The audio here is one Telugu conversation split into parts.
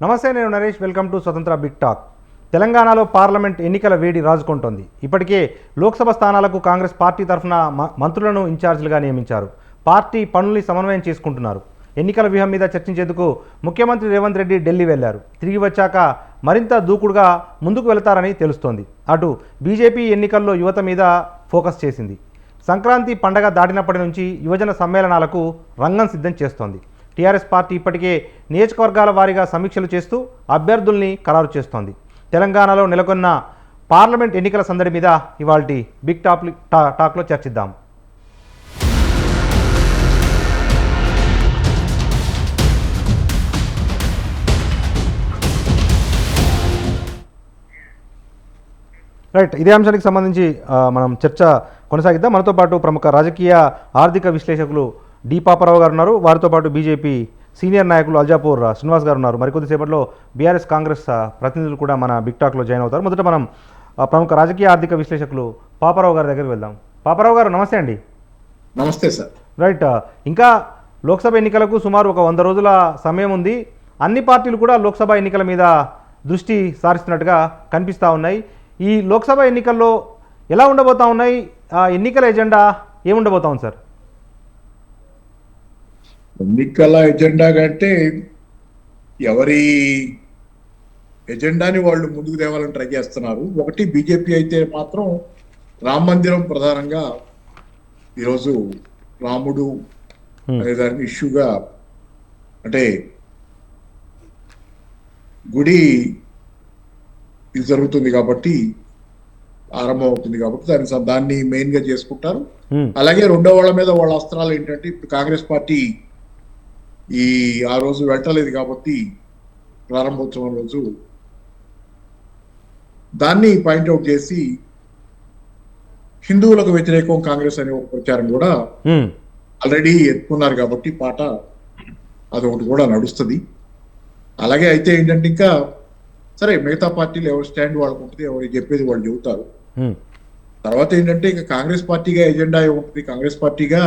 నమస్తే, నేను నరేష్. వెల్కమ్ టు స్వతంత్ర బిగ్ టాక్. తెలంగాణలో పార్లమెంట్ ఎన్నికల వేడి రాజుకుంటోంది. ఇప్పటికే లోక్సభ స్థానాలకు కాంగ్రెస్ పార్టీ తరఫున మంత్రులను ఇన్ఛార్జీలుగా నియమించారు. పార్టీ పనుల్ని సమన్వయం చేసుకుంటున్నారు. ఎన్నికల వ్యూహం మీద చర్చించేందుకు ముఖ్యమంత్రి రేవంత్ రెడ్డి ఢిల్లీ వెళ్లారు. తిరిగి వచ్చాక మరింత దూకుడుగా ముందుకు వెళతారని తెలుస్తోంది. అటు బీజేపీ ఎన్నికల్లో యువత మీద ఫోకస్ చేసింది. సంక్రాంతి పండగ దాటినప్పటి నుంచి యువజన సమ్మేళనాలకు రంగం సిద్ధం చేస్తోంది. టీఆర్ఎస్ పార్టీ ఇప్పటికే నియోజకవర్గాల వారీగా సమీక్షలు చేస్తూ అభ్యర్థుల్ని ఖరారు చేస్తోంది. తెలంగాణలో నెలకొన్న పార్లమెంట్ ఎన్నికల సందడి మీద ఇవాల్టి బిగ్ టాక్లో చర్చిద్దాం. రైట్, ఇదే అంశానికి సంబంధించి మనం చర్చ కొనసాగిద్దాం. మనతో పాటు ప్రముఖ రాజకీయ ఆర్థిక విశ్లేషకులు డి పాపారావు గారు ఉన్నారు. వారితో పాటు బీజేపీ సీనియర్ నాయకులు అల్జాపూర్ శ్రీనివాస్ గారు ఉన్నారు. మరికొద్దిసేపట్లో బీఆర్ఎస్ కాంగ్రెస్ ప్రతినిధులు కూడా మన బిగ్ టాక్లో జాయిన్ అవుతారు. మొదట మనం ప్రముఖ రాజకీయ ఆర్థిక విశ్లేషకులు పాపారావు గారి దగ్గరికి వెళ్దాం. పాపారావు గారు, నమస్తే అండి. నమస్తే సార్. రైట్, ఇంకా లోక్సభ ఎన్నికలకు సుమారు ఒక 100 రోజుల సమయం ఉంది. అన్ని పార్టీలు కూడా లోక్సభ ఎన్నికల మీద దృష్టి సారిస్తున్నట్టుగా కనిపిస్తూ ఉన్నాయి. ఈ లోక్సభ ఎన్నికల్లో ఎలా ఉండబోతా ఉన్నాయి? ఎన్నికల ఎజెండా ఏముండబోతా ఉంది సార్? ఎన్నికల ఎజెండా కంటే ఎవరి ఎజెండాని వాళ్ళు ముందుకు తేవాలని ట్రై చేస్తున్నారు. ఒకటి బీజేపీ అయితే మాత్రం రామ మందిరం ప్రధానంగా ఈరోజు రాముడు అనే దాన్ని ఇష్యూగా, అంటే గుడి ఇది జరుగుతుంది కాబట్టి, ఆరంభం అవుతుంది కాబట్టి దాన్ని మెయిన్ గా చేసుకుంటారు. అలాగే రెండో వాళ్ళ మీద వాళ్ళ అస్త్రాలు ఏంటంటే, ఇప్పుడు కాంగ్రెస్ పార్టీ ఆ రోజు వెళ్ళలేదు కాబట్టి ప్రారంభోత్సవం రోజు దాన్ని పాయింట్అవుట్ చేసి హిందువులకు వ్యతిరేకం కాంగ్రెస్ అనే ఒక ప్రచారం కూడా ఆల్రెడీ ఎత్తుకున్నారు కాబట్టి పాట అదొకటి కూడా నడుస్తుంది. అలాగే అయితే ఏంటంటే, ఇంకా సరే మిగతా పార్టీలు ఎవరు స్టాండ్ వాళ్ళకు ఉంటుంది, ఎవరు చెప్పేది వాళ్ళు చెబుతారు. తర్వాత ఏంటంటే, ఇంకా కాంగ్రెస్ పార్టీగా ఎజెండా ఉంటుంది. కాంగ్రెస్ పార్టీగా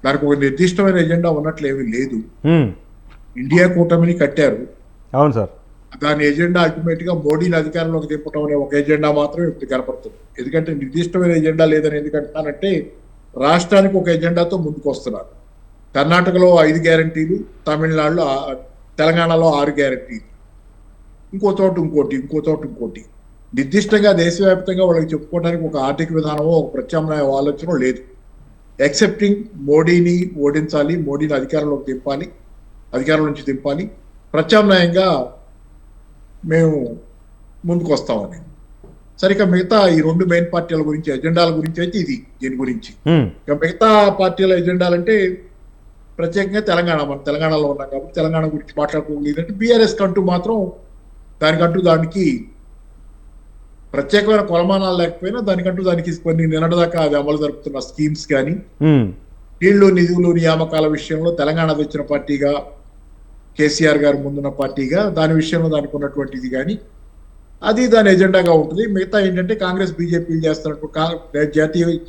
దానికి ఒక నిర్దిష్టమైన ఎజెండా ఉన్నట్లు ఏమీ లేదు. ఇండియా కూటమిని కట్టారు. అవును సార్. దాని ఎజెండా అల్టిమేట్ గా మోడీని అధికారంలోకి తిప్పడం అనే ఒక ఎజెండా మాత్రమే ఇప్పుడు కనపడుతుంది. ఎందుకంటే నిర్దిష్టమైన ఎజెండా లేదని ఎందుకంటున్నానంటే, రాష్ట్రానికి ఒక ఎజెండాతో ముందుకు వస్తున్నారు. కర్ణాటకలో 5 గ్యారంటీలు, తమిళనాడులో తెలంగాణలో 6 గ్యారంటీలు, ఇంకో చోట ఇంకోటి. నిర్దిష్టంగా దేశవ్యాప్తంగా వాళ్ళకి చెప్పుకోవడానికి ఒక ఆర్థిక విధానమో ఒక ప్రత్యామ్నాయ ఆలోచన లేదు. ఎక్సెప్టింగ్ మోడీని ఓడించాలి, మోడీని అధికారం నుంచి దింపాలి, ప్రత్యామ్నాయంగా మేము ముందుకు వస్తామని. సరిగ్గా మిగతా ఈ 2 మెయిన్ పార్టీల గురించి ఎజెండాల గురించి అయితే దీని గురించి. ఇక మిగతా పార్టీల ఎజెండాలంటే ప్రత్యేకంగా మన తెలంగాణలో ఉన్నాం కాబట్టి తెలంగాణ గురించి మాట్లాడుకోలేదు. అంటే బీఆర్ఎస్ కంటూ మాత్రం దానికి ప్రత్యేకమైన కొలమానాలు లేకపోయినా దానికి కొన్ని నిన్నటిదాకా అది అమలు జరుపుతున్న స్కీమ్స్ కానీ, నీళ్లు నిధులు నియామకాల విషయంలో తెలంగాణ తెచ్చిన పార్టీగా, కేసీఆర్ గారు ముందున్న పార్టీగా దాని విషయంలో దానికి ఉన్నటువంటిది కానీ అది దాని ఎజెండాగా ఉంటుంది. మిగతా ఏంటంటే కాంగ్రెస్ బీజేపీ చేస్తున్నట్టు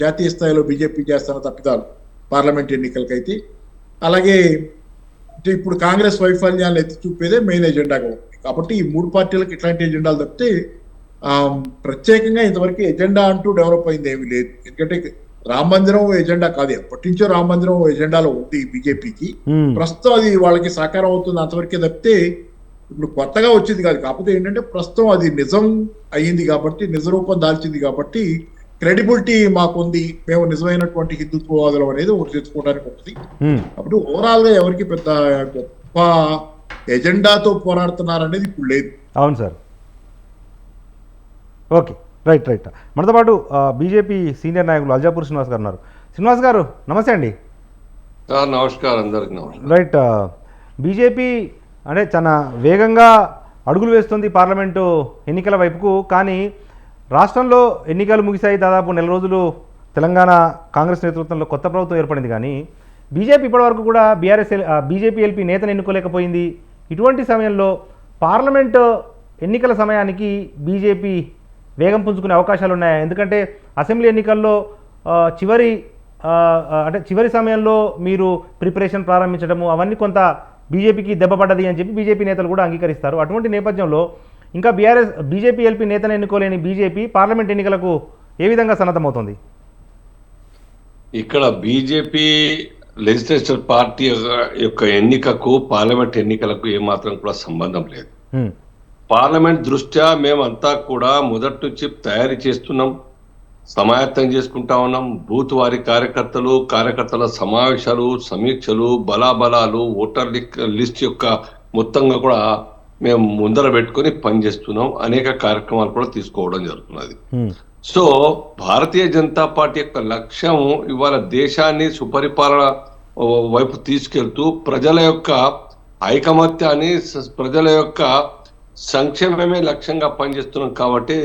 జాతీయ స్థాయిలో బీజేపీ చేస్తున్న తప్పిదాలు పార్లమెంట్ ఎన్నికలకైతే, అలాగే ఇప్పుడు కాంగ్రెస్ వైఫల్యాలను ఎత్తి చూపేదే మెయిన్ ఎజెండాగా ఉంటుంది. కాబట్టి ఈ 3 పార్టీలకు ఇట్లాంటి ఎజెండాలు తప్పితే ప్రత్యేకంగా ఇంతవరకు ఎజెండా అంటూ డెవలప్ అయింది ఏమీ లేదు. ఎందుకంటే రామ మందిరం ఎజెండా కాదు, ఎప్పటి నుంచో రామ మందిరం ఎజెండాలో ఉంది బీజేపీకి. ప్రస్తుతం అది వాళ్ళకి సాకారం అవుతుంది అంతవరకే తప్పితే ఇప్పుడు కొత్తగా వచ్చింది కాదు. కాకపోతే ఏంటంటే ప్రస్తుతం అది నిజం అయ్యింది కాబట్టి, నిజ రూపం దాల్చింది కాబట్టి క్రెడిబిలిటీ మాకుంది, మేము నిజమైనటువంటి హిందుత్వవాదులం అనేది ఒకటి తెచ్చుకోవడానికి ఉంటుంది. అప్పుడు ఓవరాల్ గా ఎవరికి పెద్ద గొప్ప ఎజెండాతో పోరాడుతున్నారు అనేది ఇప్పుడు లేదు. అవును సార్. Okay, right. మనతో పాటు బీజేపీ సీనియర్ నాయకులు అల్జాపూర్ శ్రీనివాస్ గారు ఉన్నారు. శ్రీనివాస్ గారు, నమస్తే అండి. నమస్కారం అందరికి. రైట్, బీజేపీ అంటే చాలా వేగంగా అడుగులు వేస్తుంది పార్లమెంటు ఎన్నికల వైపుకు. కానీ రాష్ట్రంలో ఎన్నికలు ముగిశాయి, దాదాపు 1 నెల రోజులు తెలంగాణ కాంగ్రెస్ నేతృత్వంలో కొత్త ప్రభుత్వం ఏర్పడింది. కానీ బీజేపీ ఇప్పటివరకు కూడా బీజేపీ ఎల్పీ నేతను ఎన్నుకోలేకపోయింది. ఇటువంటి సమయంలో పార్లమెంటు ఎన్నికల సమయానికి బీజేపీ వేగం పుంజుకునే అవకాశాలు ఉన్నాయి. ఎందుకంటే అసెంబ్లీ ఎన్నికల్లో చివరి సమయంలో మీరు ప్రిపరేషన్ ప్రారంభించడము అవన్నీ కొంత బీజేపీకి దెబ్బపడ్డది అని చెప్పి బీజేపీ నేతలు కూడా అంగీకరిస్తారు. అటువంటి నేపథ్యంలో ఇంకా బీజేపీ ఎల్పీ నేతను ఎన్నుకోలేని బీజేపీ పార్లమెంట్ ఎన్నికలకు ఏ విధంగా సన్నద్ధమవుతుంది? ఇక్కడ బీజేపీ లెజిస్లేచర్ పార్టీ యొక్క ఎన్నికకు పార్లమెంట్ ఎన్నికలకు ఏమాత్రం కూడా సంబంధం లేదు. పార్లమెంట్ దృష్ట్యా మేమంతా కూడా మొదటి నుంచి తయారీ చేస్తున్నాం, సమాయత్తం చేసుకుంటా ఉన్నాం. బూత్ వారి కార్యకర్తల సమావేశాలు, సమీక్షలు, బలాబలాలు, ఓటర్ లిస్ట్ యొక్క మొత్తంగా కూడా మేము ముందర పెట్టుకొని పనిచేస్తున్నాం. అనేక కార్యక్రమాలు కూడా తీసుకోవడం జరుగుతున్నది. సో భారతీయ జనతా పార్టీ యొక్క లక్ష్యం ఇవాళ దేశాన్ని సుపరిపాలన వైపు తీసుకెళ్తూ ప్రజల యొక్క ఐకమత్యాన్ని, ప్రజల యొక్క సంక్షేమమే లక్ష్యంగా పనిచేస్తున్నాం. కాబట్టి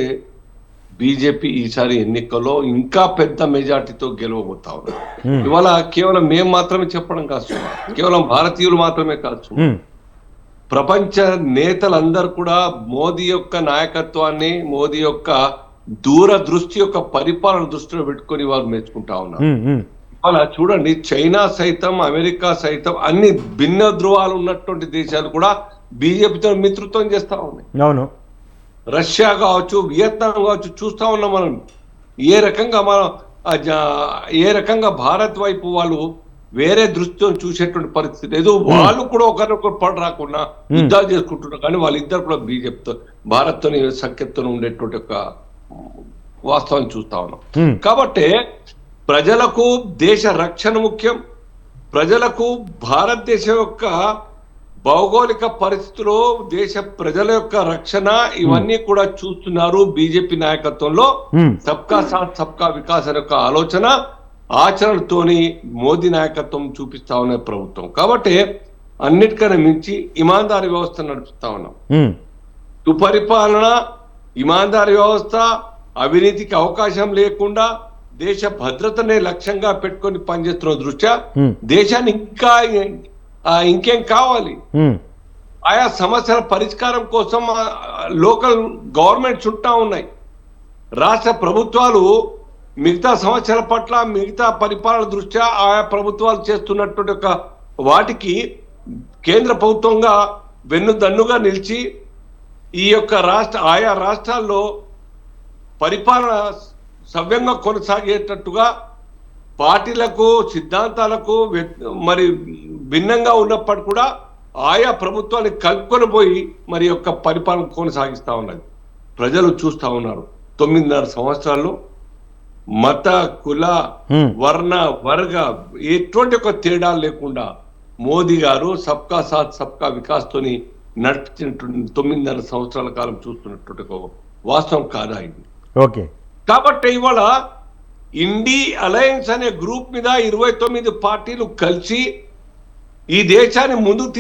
బీజేపీ ఈసారి ఎన్నికల్లో ఇంకా పెద్ద మెజార్టీతో గెలవబోతా ఉన్నారు. ఇవాళ కేవలం మేము మాత్రమే చెప్పడం కాదు, కేవలం భారతీయులు మాత్రమే కాదు, ప్రపంచ నేతలందరూ కూడా మోదీ యొక్క నాయకత్వాన్ని, మోదీ యొక్క దూరదృష్టి యొక్క పరిపాలన దృష్టిలో పెట్టుకొని వాళ్ళు మెచ్చుకుంటా ఉన్నారు. ఇవాళ చూడండి, చైనా సైతం, అమెరికా సైతం, అన్ని భిన్న ధృవాలు ఉన్నటువంటి దేశాలు కూడా బీజేపీతో మిత్రత్వం చేస్తా ఉన్నాయి. అవును, రష్యా కావచ్చు, వియత్నాం కావచ్చు, చూస్తా ఉన్నాం మనం ఏ రకంగా భారత్ వైపు వాళ్ళు వేరే దృష్టితో చూసేటువంటి పరిస్థితి లేదు. వాళ్ళు కూడా ఒకరినొకరు పడి రాకుండా యుద్ధాలు చేసుకుంటున్నారు. కానీ వాళ్ళిద్దరు కూడా బీజేపీతో, భారత్ తోని సఖ్యతతో ఉండేటువంటి ఒక వాస్తవాన్ని చూస్తా ఉన్నాం. కాబట్టి ప్రజలకు దేశ రక్షణ ముఖ్యం. ప్రజలకు భారతదేశం యొక్క భౌగోళిక పరిస్థితుల్లో దేశ ప్రజల యొక్క రక్షణ, ఇవన్నీ కూడా చూస్తున్నారు. బీజేపీ నాయకత్వంలో సబ్కా సాత్ సబ్కా వికాస్ అనే ఒక ఆలోచన, ఆచరణతోని మోదీ నాయకత్వం చూపిస్తా ఉన్న ప్రభుత్వం. కాబట్టి అన్నిటికన్నా మించి ఇమాందారీ వ్యవస్థ నడుపుతా ఉన్నాం. సుపరిపాలన, ఇమాందారీ వ్యవస్థ, అవినీతికి అవకాశం లేకుండా దేశ భద్రతనే లక్ష్యంగా పెట్టుకొని పనిచేస్తున్న దృష్ట్యా దేశాన్ని ఇంకేం కావాలి? ఆయా సమస్యల పరిష్కారం కోసం లోకల్ గవర్నమెంట్స్ ఉంటా ఉన్నాయి. రాష్ట్ర ప్రభుత్వాలు మిగతా సమస్యల పట్ల, మిగతా పరిపాలన దృష్ట్యా ఆయా ప్రభుత్వాలు చేస్తున్నటువంటి ఒక వాటికి కేంద్ర ప్రభుత్వంగా వెన్నుదన్నుగా నిలిచి ఈ యొక్క ఆయా రాష్ట్రాల్లో పరిపాలన సవ్యంగా కొనసాగేటట్టుగా పార్టీలకు, సిద్ధాంతాలకు మరి భిన్నంగా ఉన్నప్పటికీ కూడా ఆయా ప్రభుత్వాన్ని కలుపుకొని పోయి మరి యొక్క పరిపాలన కొనసాగిస్తా ఉన్నది. ప్రజలు చూస్తా ఉన్నారు. 9.5 సంవత్సరాల్లో మత, కుల, వర్ణ, వర్గ ఎటువంటి ఒక తేడా లేకుండా మోదీ గారు సబ్కా సాత్ సబ్కా వికాస్ తోని నడిచినటువంటి 9.5 సంవత్సరాల కాలం చూస్తున్నటువంటి ఒక వాస్తవం కాదా ఇది? ఓకే. కాబట్టి ఇవాళ ఇండి అలయన్స్ అనే గ్రూప్ మీద 29 పార్టీలు కలిసి ఈ దేశాన్ని ముందుకు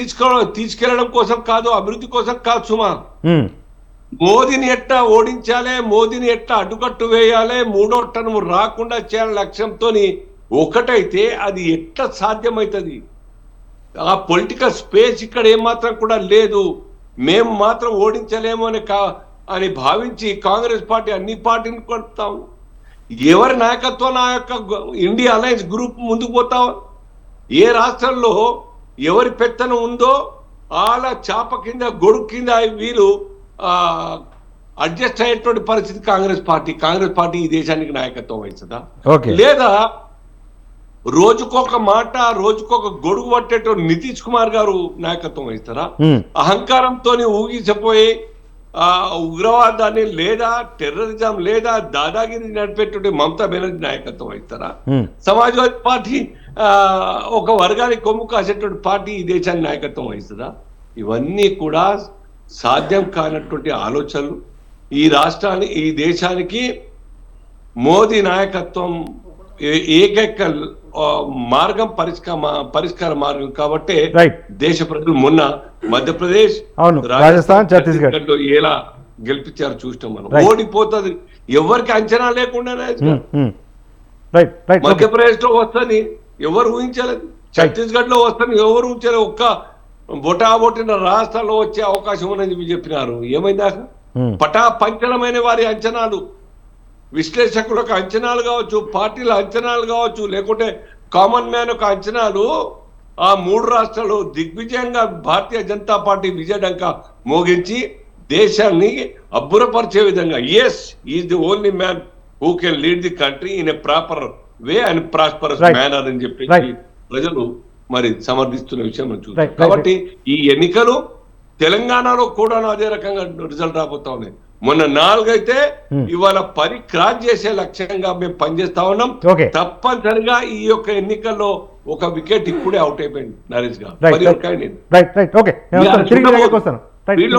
తీసుకెళ్లడం కోసం కాదు, అభివృద్ధి కోసం కాదు సుమా. మోదీని ఎట్టా ఓడించాలి, మోదీని ఎట్టా అడ్డుకట్టు వేయాలి, 3వ టర్మ్ రాకుండా చేయాలని లక్ష్యంతో ఒకటైతే అది ఎట్లా సాధ్యమవుతుంది? ఆ పొలిటికల్ స్పేస్ ఇక్కడ ఏమాత్రం కూడా లేదు. మేము మాత్రం ఓడించలేము అని భావించి కాంగ్రెస్ పార్టీ అన్ని పార్టీని కొడతాం. ఎవరి నాయకత్వం ఆ యొక్క ఇండియా అలయన్స్ గ్రూప్ ముందుకు పోతాం. ఏ రాష్ట్రంలో ఎవరి పెత్తనం ఉందో వాళ్ళ చాప కింద, గొడుగు కింద వీళ్ళు అడ్జస్ట్ అయ్యేటువంటి పరిస్థితి కాంగ్రెస్ పార్టీ ఈ దేశానికి నాయకత్వం వహిస్తుందా? లేదా రోజుకొక మాట, రోజుకొక గొడుగు పట్టేటువంటి నితీష్ కుమార్ గారు నాయకత్వం వహిస్తారా? అహంకారంతో ఊగిసిపోయి ఉగ్రవాదాన్ని లేదా టెర్రరిజం లేదా దాదాగిరి నడిపేటువంటి మమతా బెనర్జీ నాయకత్వం వహిస్తారా? సమాజ్వాదీ పార్టీ ఒక వర్గానికి కొమ్ము కాసేటువంటి పార్టీ ఈ దేశానికి నాయకత్వం వహిస్తుందా? ఇవన్నీ కూడా సాధ్యం కానటువంటి ఆలోచనలు. ఈ రాష్ట్రాన్ని, ఈ దేశానికి మోదీ నాయకత్వం ఏకైక మార్గం, పరిష్కార మార్గం. కాబట్టి దేశ ప్రజలు మొన్న మధ్యప్రదేశ్, రాజస్థాన్, ఛత్తీస్గఢ్ ఎలా గెలిపించారు చూసినాం మనం. ఓడిపోతుంది ఎవరికి అంచనా లేకుండానే. మధ్యప్రదేశ్ లో వస్తుంది ఎవరు ఊహించలేదు, ఛత్తీస్గఢ్ లో వస్తుంది ఎవరు ఊహించలేదు. ఒక్క బొటాబొట్టిన రాష్ట్రాల్లో వచ్చే అవకాశం ఉందని చెప్పినారు. ఏమైందా? పంచలమైన వారి అంచనాలు, విశ్లేషకులకు అంచనాలు కావచ్చు, పార్టీల అంచనాలు కావచ్చు, లేకుంటే కామన్ మ్యాన్ యొక్క అంచనాలు ఆ 3 రాష్ట్రాలు దిగ్విజయంగా భారతీయ జనతా పార్టీ విజయడంక మోగించి దేశాన్ని అబ్బురపరిచే విధంగా yes is the only man who can lead the country in a proper way and prosperous manner అని చెప్పేసి ప్రజలు మరి సమర్థిస్తున్న విషయం మనం చూస్తాం. కాబట్టి ఈ ఎన్నికలు తెలంగాణలో కూడా అదే రకంగా రిజల్ట్ రాబోతా ఉన్నాయి. మొన్న 4 అయితే ఇవాళ 10 క్రాస్ చేసే లక్ష్యంగా మేము పనిచేస్తా ఉన్నాం. తప్పనిసరిగా ఈ యొక్క ఎన్నికల్లో ఒక వికెట్ ఇప్పుడే అవుట్ అయిపోయింది నరేష్ గారు.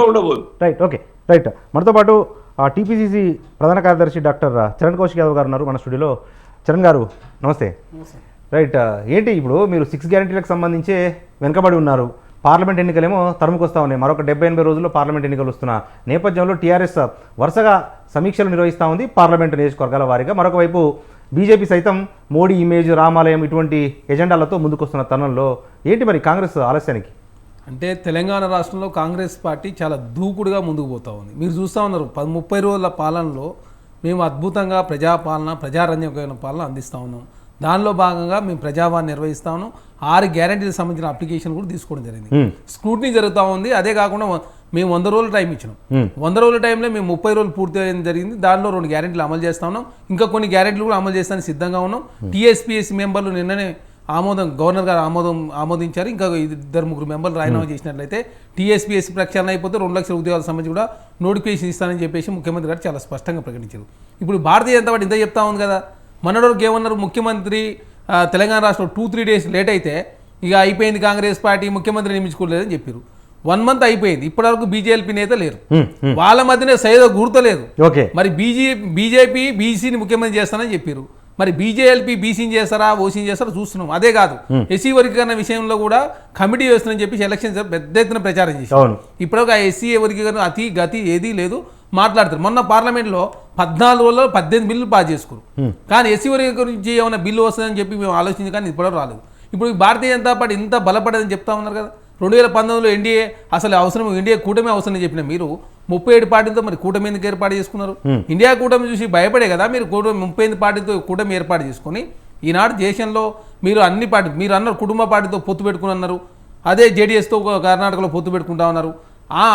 ఉండబోదు. రైట్. మనతో పాటు టీపీసీసీ ప్రధాన కార్యదర్శి డాక్టర్ చరణ్ కౌశిక్ యాదవ్ గారు ఉన్నారు మన స్టూడియోలో. చరణ్ గారు నమస్తే. రైట్, ఏంటి ఇప్పుడు మీరు 6 గ్యారెంటీలకు సంబంధించి వెనుకబడి ఉన్నారు. పార్లమెంట్ ఎన్నికలేమో తరుముకొస్తా ఉన్నాయి. మరొక 70-80 రోజుల్లో పార్లమెంట్ ఎన్నికలు వస్తున్న నేపథ్యంలో టీఆర్ఎస్ వరుసగా సమీక్షలు నిర్వహిస్తూ ఉంది పార్లమెంటు నియోజకవర్గాల వారీగా. మరొక వైపు బీజేపీ సైతం మోడీ ఇమేజ్, రామాలయం ఇటువంటి ఎజెండాలతో ముందుకొస్తున్న తరుణంలో ఏంటి మరి కాంగ్రెస్ ఆలస్యానికి? అంటే తెలంగాణ రాష్ట్రంలో కాంగ్రెస్ పార్టీ చాలా దూకుడుగా ముందుకు పోతూ ఉంది. మీరు చూస్తూ ఉన్నారు 30 రోజుల పాలనలో మేము అద్భుతంగా ప్రజాపాలన, ప్రజారంజకమైన పాలన అందిస్తూ ఉన్నాం. దానిలో భాగంగా మేము ప్రజావాణి నిర్వహిస్తా ఉన్నాం. 6 గ్యారెంటీలకు సంబంధించిన అప్లికేషన్ కూడా తీసుకోవడం జరిగింది. స్క్రూటినీ జరుగుతూ ఉంది. అదే కాకుండా మేము 100 రోజుల టైం ఇచ్చినాం. 100 రోజుల టైంలో మేము 30 రోజులు పూర్తి అయ్యడం జరిగింది. దానిలో 2 గ్యారెంటీలు అమలు చేస్తా ఉన్నాం. ఇంకా కొన్ని గ్యారెంటీలు కూడా అమలు చేస్తానికి సిద్ధంగా ఉన్నాం. టీఎస్పీఎస్సీ మెంబర్లు నిన్ననే గవర్నర్ గారు ఆమోదించారు. ఇంకా 2-3 మెంబర్లు రాజీనామా చేసినట్లయితే టీఎస్పీఎస్సీ ప్రక్షాళన అయిపోతే 2 లక్షల ఉద్యోగాల సంబంధించి కూడా నోటిఫికేషన్ ఇస్తానని చెప్పేసి ముఖ్యమంత్రి గారు చాలా స్పష్టంగా ప్రకటించారు. ఇప్పుడు భారతీయ జనతా పార్టీ ఇంత చెప్తా ఉంది కదా, మొన్నటి ఏమన్నారు ముఖ్యమంత్రి తెలంగాణ రాష్ట్రంలో 2-3 డేస్ లేట్ అయితే ఇక అయిపోయింది కాంగ్రెస్ పార్టీ, ముఖ్యమంత్రి నియమించుకోలేదని చెప్పారు. 1 మంత్ అయిపోయింది, ఇప్పటివరకు బీజేపీ నేత లేరు, వాళ్ళ మధ్యనే సైదో గుర్తలేదు. మరి బీజేపీ బీసీని ముఖ్యమంత్రి చేస్తానని చెప్పారు. మరి బీజేఎల్పీ బీసీని చేస్తారా, ఓసీని చేస్తారా చూస్తున్నాం. అదే కాదు, ఎస్సీ వర్గీకరణ విషయంలో కూడా కమిటీ వేస్తుందని చెప్పి ఎలక్షన్ పెద్ద ఎత్తున ప్రచారం చేశారు. ఇప్పుడు ఆ ఎస్సీ వర్గీకరణ అతి గతి ఏదీ లేదు మాట్లాడతారు. మొన్న పార్లమెంట్లో 14 రోజుల్లో 18 బిల్లులు పాస్ చేసుకున్నారు. కానీ ఎస్సీ వర్గీకరణ గురించి ఏమైనా బిల్లు వస్తుందని చెప్పి మేము ఆలోచించి కానీ ఇప్పటివరకు రాలేదు. ఇప్పుడు భారతీయ జనతా పార్టీ ఇంత బలపడదని చెప్తా ఉన్నారు కదా. 2019లో ఎన్డీఏ అసలు అవసరం, ఎన్డీఏ కూటమి అవసరం అని చెప్పిన మీరు 37 పార్టీలతో మరి కూటమి ఎందుకు ఏర్పాటు చేసుకున్నారు? ఇండియా కూటమి చూసి భయపడే కదా మీరు 38 పార్టీలతో కూటమి ఏర్పాటు చేసుకొని ఈనాడు దేశంలో మీరు అన్ని పార్టీ, మీరు అన్నారు కుటుంబ పార్టీతో పొత్తు పెట్టుకుని అన్నారు. అదే జేడీఎస్తో కర్ణాటకలో పొత్తు పెట్టుకుంటా ఉన్నారు.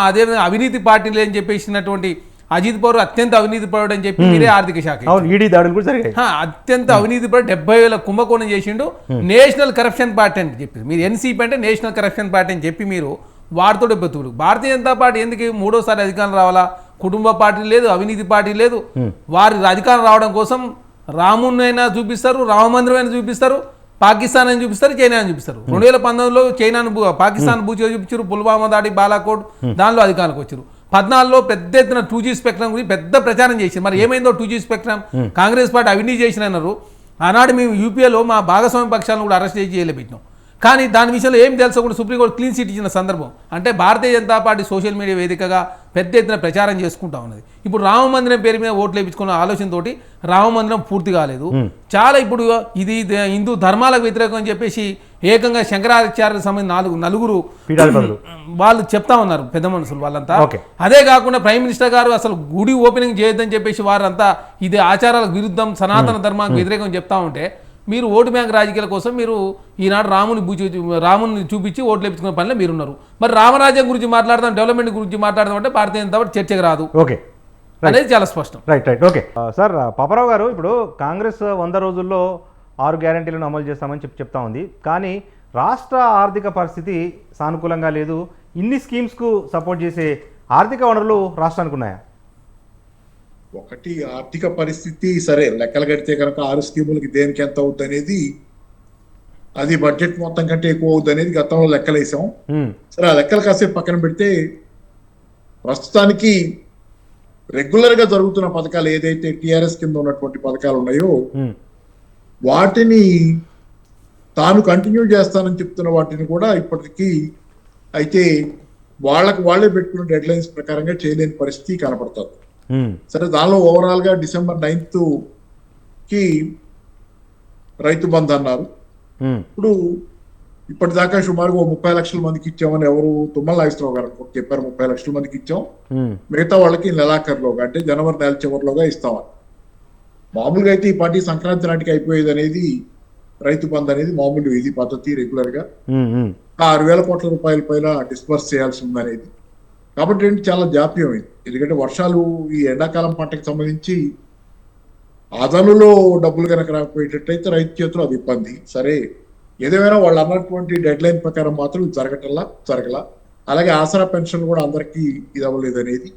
అదేవిధంగా అవినీతి పార్టీలు అని చెప్పేసినటువంటి అజిత్ పవార్ అత్యంత అవినీతి పరుడు అని చెప్పి మీరే ఆర్థిక శాఖ అత్యంత అవినీతి పరుడు 70,000 కుంభకోణం చేసిండు. నేషనల్ కరప్షన్ పార్టీ అని చెప్పి మీరు ఎన్సీపీ అంటే నేషనల్ కరప్షన్ పార్టీ అని చెప్పి మీరు వారితో బతుకుడు. భారతీయ జనతా పార్టీ ఎందుకు 3వ అధికారం రావాలా? కుటుంబ పార్టీ లేదు, అవినీతి పార్టీ లేదు. వారి అధికారం రావడం కోసం రామునైనా చూపిస్తారు, రామమందిరమైనా చూపిస్తారు, పాకిస్తాన్ అని చూపిస్తారు, చైనా అని చూపిస్తారు. 2019లో చైనాను పాకిస్తాన్ బూచిగా చూపించారు, పుల్వామా దాడి, బాలాకోట్, దానిలో అధికారానికి వచ్చారు. 14లో పెద్ద ఎత్తున 2G స్పెక్ట్రమ్ గురించి పెద్ద ప్రచారం చేసి మరి ఏమైందో 2G స్పెక్ట్రమ్ కాంగ్రెస్ పార్టీ అవినీతి చేసిన అన్నారు. ఆనాడు మేము యూపీఏలో మా భాగస్వామ్య పక్షాలను కూడా అరెస్ట్ చేసి జైలు పెట్టినాం. కానీ దాని విషయంలో ఏం తెలుసో కూడా సుప్రీంకోర్టు క్లీన్ చిట్ ఇచ్చిన సందర్భం. అంటే Bharatiya Janata party social media వేదికగా పెద్ద ఎత్తున ప్రచారం చేసుకుంటా ఉన్నది. ఇప్పుడు రామ మందిరం పేరు మీద ఓట్లు వేయించుకున్న ఆలోచనతోటి రామ మందిరం పూర్తి కాలేదు. చాలా ఇప్పుడు ఇది హిందూ ధర్మాలకు వ్యతిరేకం అని చెప్పేసి ఏకంగా శంకరాచార్య సంబంధించిన 4 వాళ్ళు చెప్తా ఉన్నారు, పెద్ద మనుషులు వాళ్ళంతా. అదే కాకుండా ప్రైమ్ మినిస్టర్ గారు అసలు గుడి ఓపెనింగ్ చేయొద్దని చెప్పేసి వారంతా ఇది ఆచారాలకు విరుద్ధం, సనాతన ధర్మానికి వ్యతిరేకం చెప్తా ఉంటే మీరు ఓటు బ్యాంక్ రాజకీయాల కోసం మీరు ఈనాడు రాముని చూపించి ఓట్లు వేయించుకునే పనిలో మీరున్నారు. మరి రామరాజ్యం గురించి మాట్లాడదాం, డెవలప్మెంట్ గురించి మాట్లాడదాం అంటే భారతీయ జనతా పార్టీ చర్చకు రాదు అనేది చాలా స్పష్టం. రైట్. ఓకే సార్, పాపారావు గారు, ఇప్పుడు కాంగ్రెస్ 100 రోజుల్లో 6 గ్యారెంటీలను అమలు చేస్తామని చెప్తా ఉంది. కానీ రాష్ట్ర ఆర్థిక పరిస్థితి సానుకూలంగా లేదు. ఇన్ని స్కీమ్స్కు సపోర్ట్ చేసే ఆర్థిక వనరులు రాష్ట్రానికి ఉన్నాయా? ఒకటి ఆర్థిక పరిస్థితి సరే, లెక్కలు కడితే కనుక 6 స్కీములకి దేనికి ఎంత అవుద్ది అనేది, అది బడ్జెట్ మొత్తం కంటే ఎక్కువ అవుద్ది అనేది గతంలో లెక్కలు వేసాం. సరే, ఆ లెక్కలు కాసేపు పక్కన పెడితే ప్రస్తుతానికి రెగ్యులర్ గా జరుగుతున్న పథకాలు ఏదైతే టిఆర్ఎస్ కింద ఉన్నటువంటి పథకాలు ఉన్నాయో వాటిని తాను కంటిన్యూ చేస్తానని చెప్తున్న వాటిని కూడా ఇప్పటికీ అయితే వాళ్ళే పెట్టుకున్న డెడ్ లైన్స్ ప్రకారంగా చేయలేని పరిస్థితి కనపడుతుంది. సరే, దానిలో ఓవరాల్ గా December 9th కి రైతు బంధు అన్నారు. ఇప్పుడు ఇప్పటిదాకా సుమారుగా 30 లక్షల మందికి ఇచ్చామని ఎవరు తుమ్మల నాగేశ్వరరావు గారు చెప్పారు. 30 లక్షల మందికి ఇచ్చాం, మిగతా వాళ్ళకి నెలాఖరులోగా అంటే జనవరి నెల చివరిలోగా ఇస్తామని. మామూలుగా అయితే ఈ పార్టీ సంక్రాంతి నాటికి అయిపోయేది అనేది రైతు బంధు అనేది మామూలు ఇది పద్ధతి రెగ్యులర్ గా ఉమ్, ఉమ్. 6,000 కోట్ల రూపాయల పైన డిస్బర్స్ చేయాల్సి ఉందనేది. కాబట్టి ఏంటి చాలా జాప్యం అయింది. ఎందుకంటే వర్షాలు ఈ ఎండాకాలం పంటకు సంబంధించి అదనులో డబ్బులు కనుక రాకపోయేటట్టయితే రైతు చేతిలో అది ఇబ్బంది. సరే ఏదేమైనా వాళ్ళు అన్నటువంటి డెడ్ లైన్ ప్రకారం మాత్రం ఇది జరగల. అలాగే ఆసరా పెన్షన్ కూడా అందరికీ ఇది అవ్వలేదు అనేది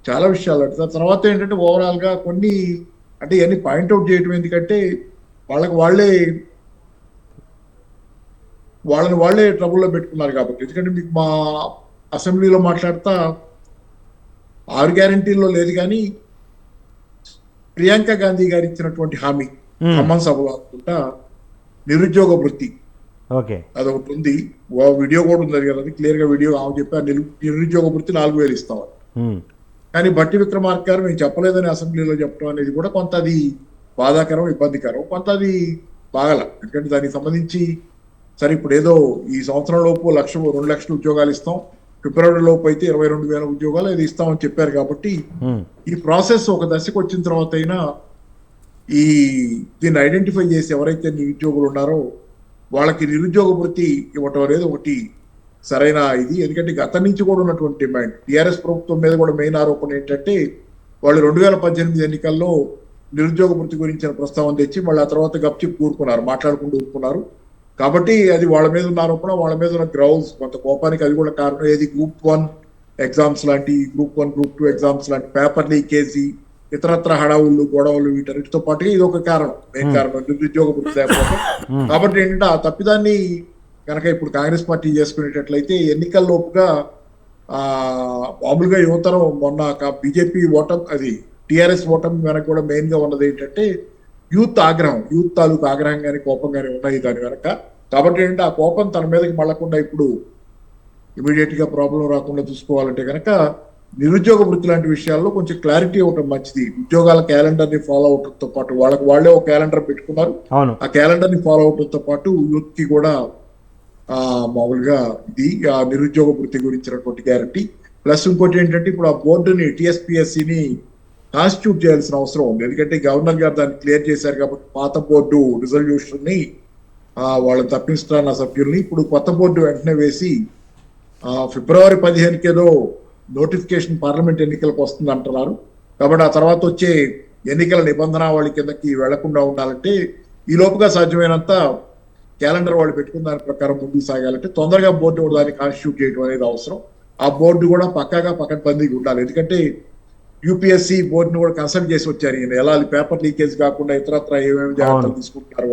చాలా విషయాలు. అంటే తర్వాత ఏంటంటే ఓవరాల్ గా కొన్ని అంటే ఇవన్నీ పాయింట్అవుట్ చేయడం ఎందుకంటే వాళ్ళని వాళ్ళే ట్రబుల్లో పెట్టుకున్నారు కాబట్టి. ఎందుకంటే మీకు మా అసెంబ్లీలో మాట్లాడుతా 6 గ్యారంటీల్లో లేదు కానీ ప్రియాంక గాంధీ గారు ఇచ్చినటువంటి హామీ ఖమ్మం సభలో అనుకుంటా నిరుద్యోగ వృత్తి ఓకే. అదొకటి ఉంది. వీడియో కూడా ఉంది కదా, క్లియర్ గా వీడియో ఆమె చెప్పి నిరుద్యోగ వృత్తి 4,000 ఇస్తామని. ఉమ్, కానీ బట్టి విక్రమార్క గారు మేము చెప్పలేదని అసెంబ్లీలో చెప్పడం అనేది కూడా కొంత అది బాధాకరం, ఇబ్బందికరం, కొంత అది బాగల. ఎందుకంటే దానికి సంబంధించి సరే ఇప్పుడు ఏదో ఈ సంవత్సరం లోపు 2 లక్షల ఉద్యోగాలు ఇస్తాం, ఫిబ్రవరి లోపు అయితే 22,000 ఉద్యోగాలు ఇది ఇస్తామని చెప్పారు. కాబట్టి ఉమ్, ఈ ప్రాసెస్ ఒక దశకు వచ్చిన తర్వాత అయినా దీన్ని ఐడెంటిఫై చేసి ఎవరైతే నిరుద్యోగులు ఉన్నారో వాళ్ళకి నిరుద్యోగ వృత్తి ఇవ్వటం అనేది ఒకటి సరైన ఇది. ఎందుకంటే గతం నుంచి కూడా ఉన్నటువంటి డిమాండ్ టీఆర్ఎస్ ప్రభుత్వం మీద కూడా మెయిన్ ఆరోపణ ఏంటంటే వాళ్ళు 2018 ఎన్నికల్లో నిరుద్యోగ వృత్తి గురించిన ప్రస్తావన తెచ్చి మళ్ళీ ఆ తర్వాత గప్చిప్ మాట్లాడుకుంటూ ఊరుకున్నారు. కాబట్టి అది వాళ్ళ మీద ఉన్న ఆరోపణ, వాళ్ళ మీద ఉన్న గ్రౌల్స్, కొంత కోపానికి అది కూడా కారణం. ఏది Group 1 ఎగ్జామ్స్ లాంటి, Group 1 Group 2 ఎగ్జామ్స్ లాంటి పేపర్ లీకేజీ, ఇతరత్ర హడావుళ్ళు, గొడవలు, వీటన్నిటితో పాటుగా ఇది ఒక కారణం, మెయిన్ కారణం నిరుద్యోగ వృత్తి లేకపోతే. కాబట్టి ఏంటంటే ఆ తప్పిదాన్ని కనుక ఇప్పుడు కాంగ్రెస్ పార్టీ చేసుకునేటట్లయితే ఎన్నికల్లోపుగా మామూలుగా యువతరం మొన్న బీజేపీ ఓటమి, అది టీఆర్ఎస్ ఓటమి వెనక కూడా మెయిన్ గా ఉన్నది ఏంటంటే యూత్ తాలూకు ఆగ్రహం కానీ కోపం కానీ ఉన్నాయి దాని వెనక. కాబట్టి ఏంటంటే ఆ కోపం తన మీదకి మళ్ళకుండా ఇప్పుడు ఇమీడియట్ గా ప్రాబ్లం రాకుండా చూసుకోవాలంటే కనుక నిరుద్యోగ వృత్తి లాంటి విషయాల్లో కొంచెం క్లారిటీ ఇవ్వటం మంచిది. ఉద్యోగాల క్యాలెండర్ ని ఫాలో అవటంతో పాటు వాళ్ళే ఒక క్యాలెండర్ పెట్టుకున్నారు. ఆ క్యాలెండర్ ని ఫాలో అవటంతో పాటు యూత్ కి కూడా మామూలుగా ఇది నిరుద్యోగ వృత్తి గురించినటువంటి గ్యారంటీ. ప్లస్ ఇంకోటి ఏంటంటే ఇప్పుడు ఆ బోర్డుని టీఎస్పీఎస్సీని కాన్స్టిట్యూట్ చేయాల్సిన అవసరం ఉంది. ఎందుకంటే గవర్నర్ గారు దాన్ని క్లియర్ చేశారు కాబట్టి పాత బోర్డు రిజల్యూషన్ ని వాళ్ళని తప్పించడానికి సభ్యుల్ని ఇప్పుడు కొత్త బోర్డు వెంటనే వేసి ఫిబ్రవరి 15కి ఏదో నోటిఫికేషన్ పార్లమెంట్ ఎన్నికలకు వస్తుంది అంటున్నారు. కాబట్టి ఆ తర్వాత వచ్చే ఎన్నికల నిబంధనావళి కిందకి వెళ్లకుండా ఉండాలంటే ఈ లోపుగా సాధ్యమైనంత క్యాలెండర్ వాళ్ళు పెట్టుకున్న దాని ప్రకారం ముందుకు సాగాలంటే తొందరగా బోర్డు దాన్ని కాన్స్టిట్యూట్ చేయడం అనేది అవసరం. ఆ బోర్డు కూడా పక్కాగా పకడ్బందీగా ఉండాలి. ఎందుకంటే యూపీఎస్సీ బోర్డుని కూడా కన్సల్ట్ చేసి వచ్చారు ఈయన, ఎలా పేపర్ లీకేజ్ కాకుండా ఇతరత్ర ఏమేమి జాగ్రత్తలు తీసుకుంటున్నారు